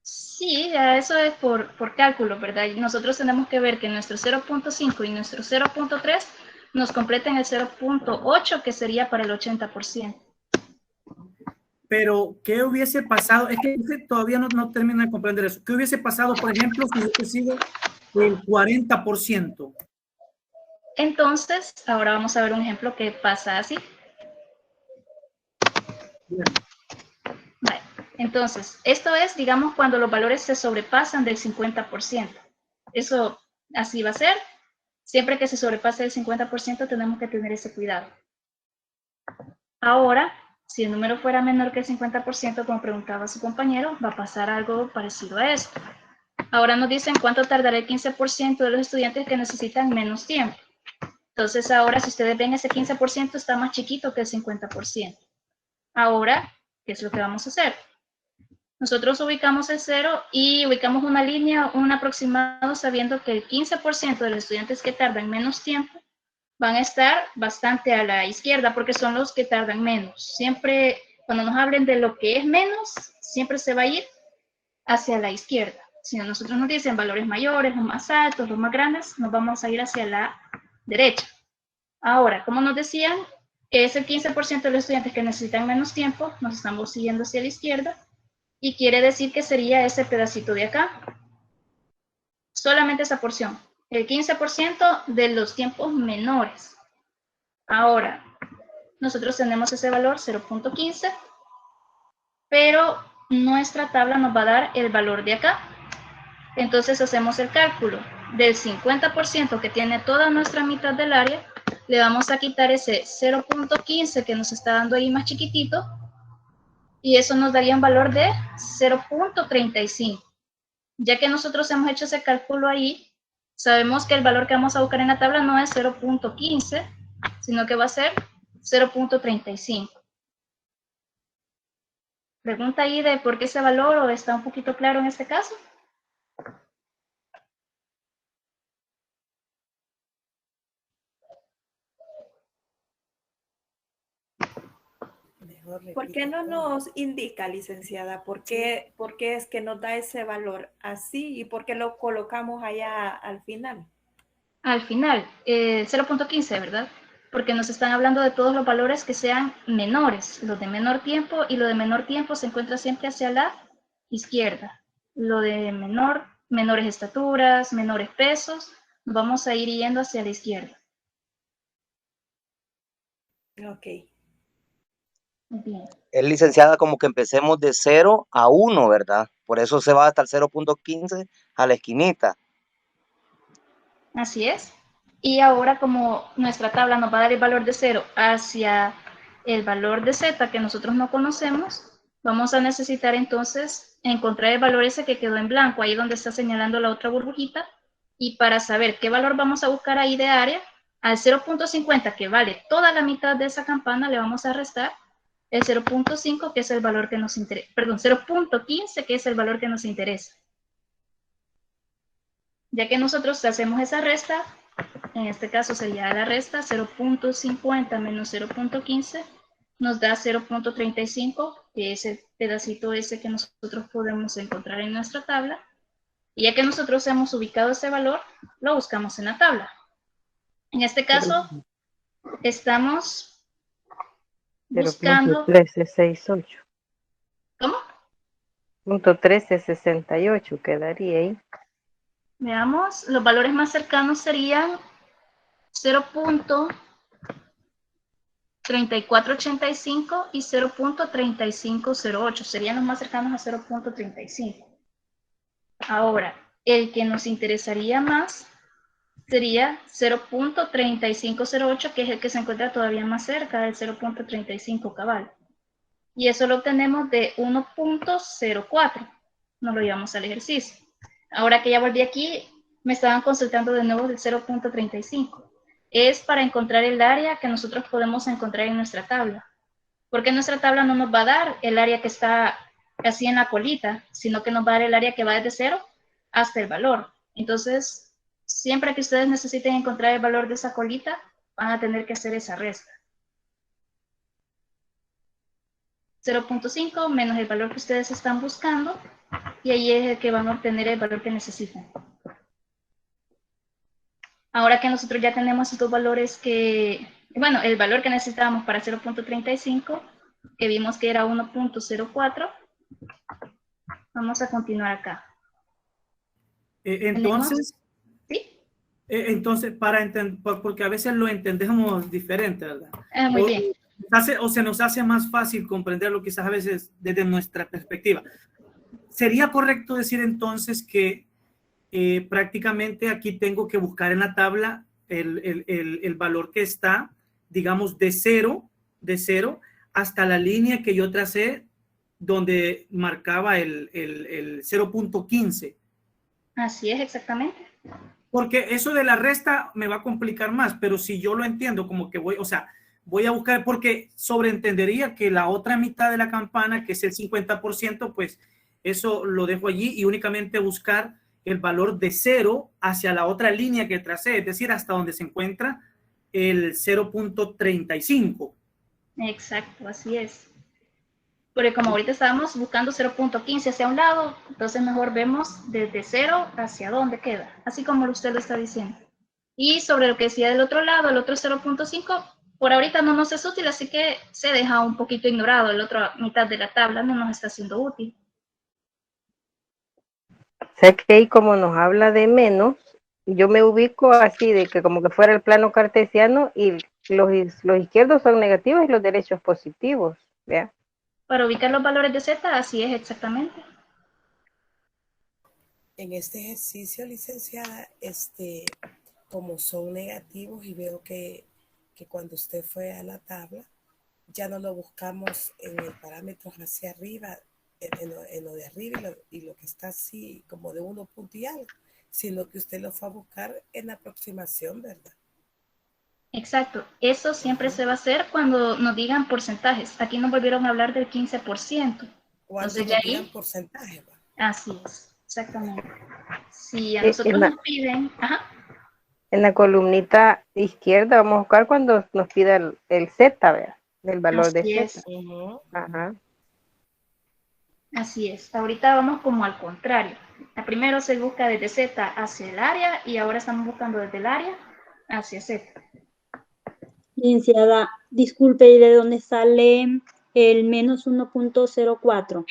Sí, ya eso es por cálculo, ¿verdad? Y nosotros tenemos que ver que nuestro 0.5 y nuestro 0.3 nos completen el 0.8, que sería para el 80%. Pero, ¿qué hubiese pasado? Es que todavía no termino de comprender eso. ¿Qué hubiese pasado, por ejemplo, si hubiese sido el 40%? Entonces, ahora vamos a ver un ejemplo que pasa así. Bien. Vale. Entonces, esto es, digamos, cuando los valores se sobrepasan del 50%. Eso así va a ser. Siempre que se sobrepase el 50% tenemos que tener ese cuidado. Ahora, si el número fuera menor que el 50%, como preguntaba su compañero, va a pasar algo parecido a esto. Ahora nos dicen cuánto tardará el 15% de los estudiantes que necesitan menos tiempo. Entonces ahora, si ustedes ven, ese 15% está más chiquito que el 50%. Ahora, ¿qué es lo que vamos a hacer? Nosotros ubicamos el 0 y ubicamos una línea, un aproximado, sabiendo que el 15% de los estudiantes que tardan menos tiempo van a estar bastante a la izquierda porque son los que tardan menos. Siempre, cuando nos hablen de lo que es menos, siempre se va a ir hacia la izquierda. Si nosotros nos dicen valores mayores, los más altos, los más grandes, nos vamos a ir hacia la derecha. Ahora, como nos decían, es el 15% de los estudiantes que necesitan menos tiempo, nos estamos siguiendo hacia la izquierda, y quiere decir que sería ese pedacito de acá. Solamente esa porción. El 15% de los tiempos menores. Ahora, nosotros tenemos ese valor 0.15, pero nuestra tabla nos va a dar el valor de acá. Entonces hacemos el cálculo. Del 50% que tiene toda nuestra mitad del área, le vamos a quitar ese 0.15 que nos está dando ahí más chiquitito, y eso nos daría un valor de 0.35. Ya que nosotros hemos hecho ese cálculo ahí, sabemos que el valor que vamos a buscar en la tabla no es 0.15, sino que va a ser 0.35. ¿Pregunta ahí de por qué ese valor o está un poquito claro en este caso? ¿Por qué no nos indica, licenciada, por qué es que nos da ese valor así y por qué lo colocamos allá al final? Al final, 0.15, ¿verdad? Porque nos están hablando de todos los valores que sean menores, los de menor tiempo, y lo de menor tiempo se encuentra siempre hacia la izquierda. Lo de menor menores estaturas, menores pesos, nos vamos a ir yendo hacia la izquierda. Ok. Bien. Es licenciada como que empecemos de 0 a 1, ¿verdad? Por eso se va hasta el 0.15 a la esquinita. Así es. Y ahora como nuestra tabla nos va a dar el valor de 0 hacia el valor de z que nosotros no conocemos, vamos a necesitar entonces encontrar el valor ese que quedó en blanco, ahí donde está señalando la otra burbujita, y para saber qué valor vamos a buscar ahí de área, al 0.50 que vale toda la mitad de esa campana le vamos a restar el 0.5 que es el valor que nos interesa, perdón, 0.15 que es el valor que nos interesa. Ya que nosotros hacemos esa resta, en este caso sería la resta 0.50 menos 0.15, nos da 0.35, que es el pedacito ese que nosotros podemos encontrar en nuestra tabla. Y ya que nosotros hemos ubicado ese valor, lo buscamos en la tabla. En este caso, estamos buscando... 0.1368. ¿Cómo? Punto 1368 quedaría ahí. Veamos, los valores más cercanos serían 0.3485 y 0.3508. Serían los más cercanos a 0.35. Ahora, el que nos interesaría más sería 0.3508, que es el que se encuentra todavía más cerca del 0.35 cabal. Y eso lo obtenemos de 1.04. Nos lo llevamos al ejercicio. Ahora que ya volví aquí, me estaban consultando de nuevo del 0.35. Es para encontrar el área que nosotros podemos encontrar en nuestra tabla. Porque nuestra tabla no nos va a dar el área que está así en la colita, sino que nos va a dar el área que va desde 0 hasta el valor. Entonces, siempre que ustedes necesiten encontrar el valor de esa colita, van a tener que hacer esa resta. 0.5 menos el valor que ustedes están buscando, y ahí es el que van a obtener el valor que necesitan. Ahora que nosotros ya tenemos estos valores que, bueno, el valor que necesitábamos para 0.35, que vimos que era 1.04, vamos a continuar acá. Entonces, ¿sí? Entonces, porque a veces lo entendemos diferente, ¿verdad? Muy bien. O se nos hace más fácil comprenderlo quizás a veces desde nuestra perspectiva. ¿Sería correcto decir entonces que prácticamente aquí tengo que buscar en la tabla el valor que está, digamos, de cero hasta la línea que yo tracé donde marcaba el 0.15? Así es, exactamente. Porque eso de la resta me va a complicar más, pero si yo lo entiendo como que voy a buscar, porque sobreentendería que la otra mitad de la campana, que es el 50%, pues eso lo dejo allí y únicamente buscar el valor de 0 hacia la otra línea que tracé, es decir, hasta donde se encuentra el 0.35. Exacto, así es. Porque como ahorita estábamos buscando 0.15 hacia un lado, entonces mejor vemos desde 0 hacia dónde queda, así como usted lo está diciendo. Y sobre lo que decía del otro lado, el otro 0.5, por ahorita no nos es útil, así que se deja un poquito ignorado. La otra mitad de la tabla no nos está siendo útil. Sé que ahí como nos habla de menos, yo me ubico así, de que como que fuera el plano cartesiano y los izquierdos son negativos y los derechos positivos, ¿vea? Para ubicar los valores de Z, así es exactamente. En este ejercicio, licenciada, como son negativos y veo que cuando usted fue a la tabla, ya no lo buscamos en el parámetro hacia arriba, en lo de arriba y lo que está así como de 1 punto y algo, sino que usted lo fue a buscar en la aproximación, ¿verdad? Exacto, eso siempre se va a hacer cuando nos digan porcentajes. Aquí nos volvieron a hablar del 15%. Cuando Entonces ya nos digan ahí, porcentaje, ¿va? así es, exactamente. Si a nosotros nos piden, en la columnita izquierda vamos a buscar cuando nos pida el Z, ¿verdad? Del valor así de es. Z. Ajá. Así es. Ahorita vamos como al contrario. Primero se busca desde Z hacia el área y ahora estamos buscando desde el área hacia Z. Licenciada, disculpe, ¿y de dónde sale el menos 1.04?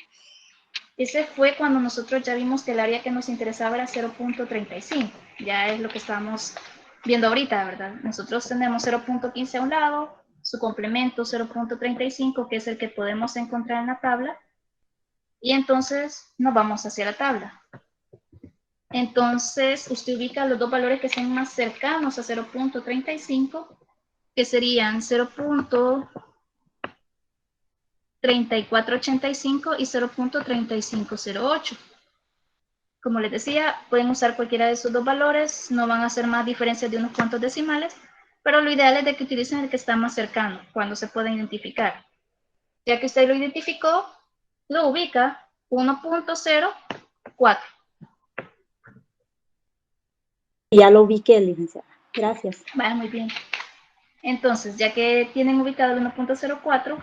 Ese fue cuando nosotros ya vimos que el área que nos interesaba era 0.35. Ya es lo que estamos viendo ahorita, ¿verdad? Nosotros tenemos 0.15 a un lado, su complemento 0.35, que es el que podemos encontrar en la tabla, y entonces nos vamos hacia la tabla. Entonces, usted ubica los dos valores que son más cercanos a 0.35, que serían 0.3485 y 0.3508. Como les decía, pueden usar cualquiera de esos dos valores, no van a hacer más diferencias de unos cuantos decimales, pero lo ideal es de que utilicen el que está más cercano, cuando se pueda identificar. Ya que usted lo identificó, lo ubica 1.04. Ya lo ubiqué, licenciada. Gracias. Vale, muy bien. Entonces, ya que tienen ubicado el 1.04,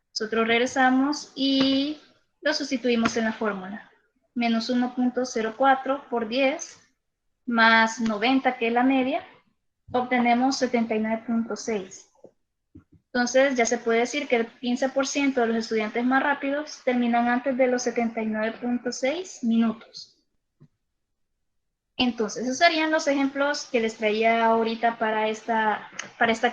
nosotros regresamos y lo sustituimos en la fórmula. Menos 1.04 por 10, más 90, que es la media, obtenemos 79.6. Entonces, ya se puede decir que el 15% de los estudiantes más rápidos terminan antes de los 79.6 minutos. Entonces, esos serían los ejemplos que les traía ahorita para esta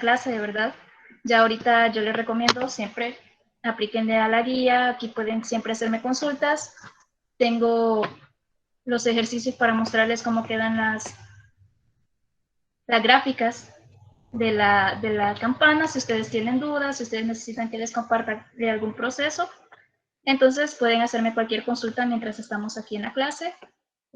clase, de verdad. Ya ahorita yo les recomiendo siempre aplíquenle a la guía. Aquí pueden siempre hacerme consultas. Tengo los ejercicios para mostrarles cómo quedan las gráficas de la campana. Si ustedes tienen dudas, si ustedes necesitan que les comparta de algún proceso, entonces pueden hacerme cualquier consulta mientras estamos aquí en la clase.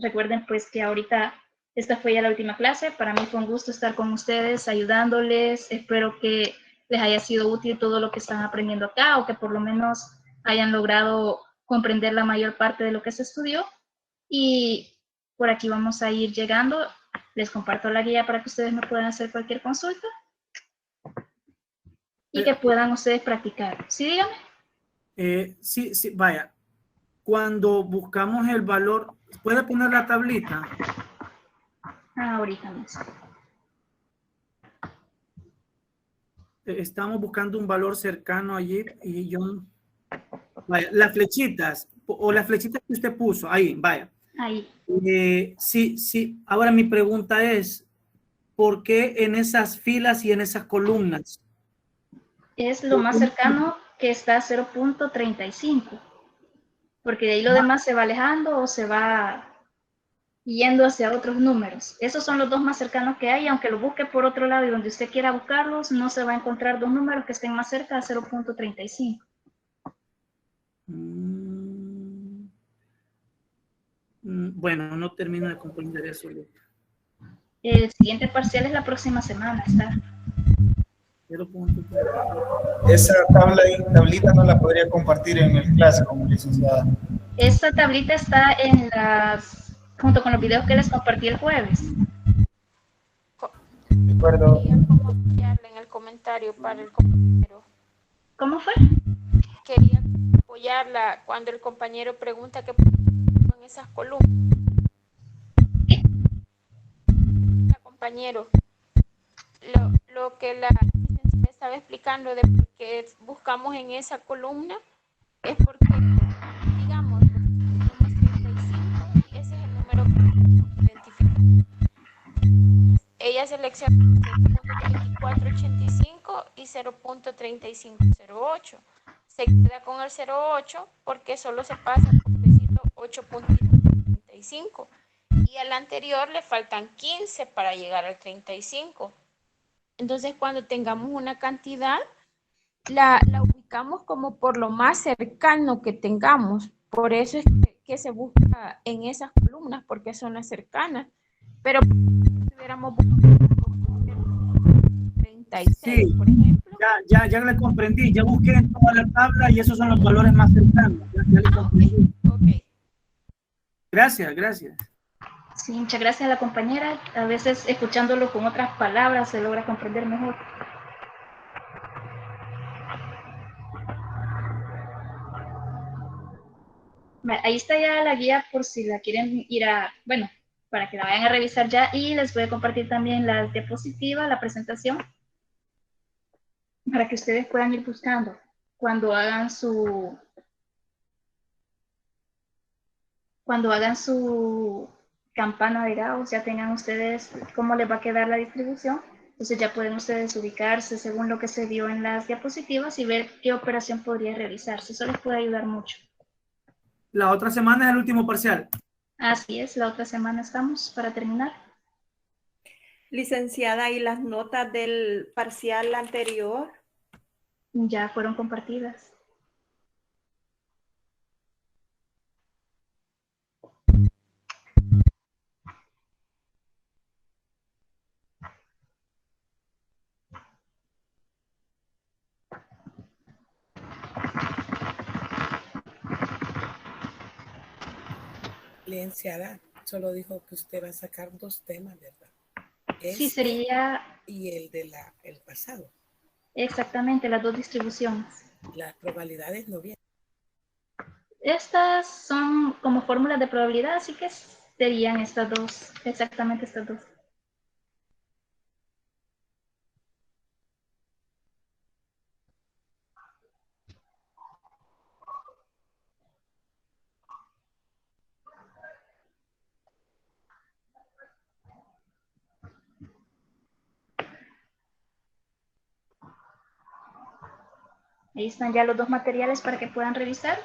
Recuerden pues que ahorita esta fue ya la última clase. Para mí fue un gusto estar con ustedes, ayudándoles. Espero que les haya sido útil todo lo que están aprendiendo acá, o que por lo menos hayan logrado comprender la mayor parte de lo que se estudió. Y por aquí vamos a ir llegando. Les comparto la guía para que ustedes me puedan hacer cualquier consulta y que puedan ustedes practicar. ¿Sí, dígame? Sí, vaya. Cuando buscamos el valor, ¿puede poner la tablita? Ahorita mismo. Estamos buscando un valor cercano allí y yo... Vaya, las flechitas, o las flechitas que usted puso, ahí, vaya. Ahí. Sí. Ahora mi pregunta es, ¿por qué en esas filas y en esas columnas? Es lo más cercano que está a 0.35. Porque de ahí lo demás se va alejando o se va yendo hacia otros números. Esos son los dos más cercanos que hay, aunque lo busque por otro lado y donde usted quiera buscarlos, no se va a encontrar dos números que estén más cerca de 0.35. Bueno, no termino de comprender eso. El siguiente parcial es la próxima semana, está. Esa tablita no la podría compartir en el clase como licenciada. Esta tablita está junto con los videos que les compartí el jueves. De acuerdo. En el comentario para el compañero. ¿Cómo fue? Quería apoyarla cuando el compañero pregunta qué en esas columnas. ¿Qué? Compañero, lo que la licenciada estaba explicando de por qué buscamos en esa columna es porque, digamos, tenemos 35 y ese es el número que identificamos. Ella selecciona 0.3485 y 0.3508. Se queda con el 0.8 porque solo se pasa, por decirlo, 8.35. Y al anterior le faltan 15 para llegar al 35. Entonces, cuando tengamos una cantidad, la ubicamos como por lo más cercano que tengamos. Por eso es que se busca en esas columnas, porque son las cercanas. Pero si hubiéramos buscado 36, sí, por ejemplo. Ya le comprendí. Ya busqué en toda la tabla y esos son los valores más cercanos. Ya le comprendí. Okay. Gracias. Sí, muchas gracias a la compañera. A veces escuchándolo con otras palabras se logra comprender mejor. Ahí está ya la guía por si la quieren ir para que la vayan a revisar ya, y les voy a compartir también la diapositiva, la presentación, para que ustedes puedan ir buscando cuando hagan su cuando hagan su campana de Gauss, ya tengan ustedes cómo les va a quedar la distribución. Entonces ya pueden ustedes ubicarse según lo que se vio en las diapositivas y ver qué operación podría realizarse. Eso les puede ayudar mucho. La otra semana es el último parcial. Así es, la otra semana estamos para terminar. Licenciada, ¿y las notas del parcial anterior? Ya fueron compartidas. Licenciada, solo dijo que usted va a sacar 2 temas, ¿verdad? Sí, sería Y el de el pasado. exactamente las 2 distribuciones. Las probabilidades no vienen. Estas son como fórmulas de probabilidad, así que serían estas 2, exactamente estas 2. Ahí están ya los 2 materiales para que puedan revisar.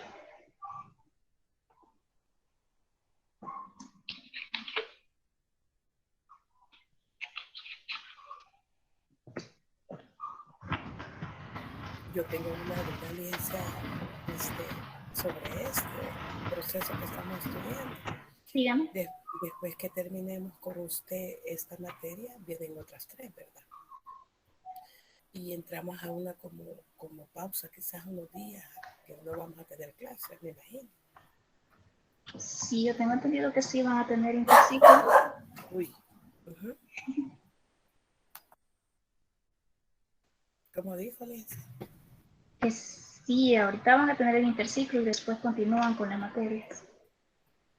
Yo tengo una duda, licenciada, sobre este proceso que estamos estudiando. Dígame. Después que terminemos con usted esta materia, vienen otras 3, ¿verdad? Y entramos a una como pausa, quizás unos días, que no vamos a tener clases, me imagino. Sí, yo tengo entendido que sí van a tener interciclo. Uy. ¿Cómo dijo, licenciada? Que sí, ahorita van a tener el interciclo y después continúan con las materias.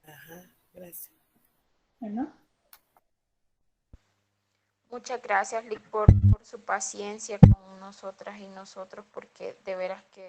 Ajá, gracias. Bueno. Muchas gracias, Lick, por su paciencia con nosotras y nosotros, porque de veras que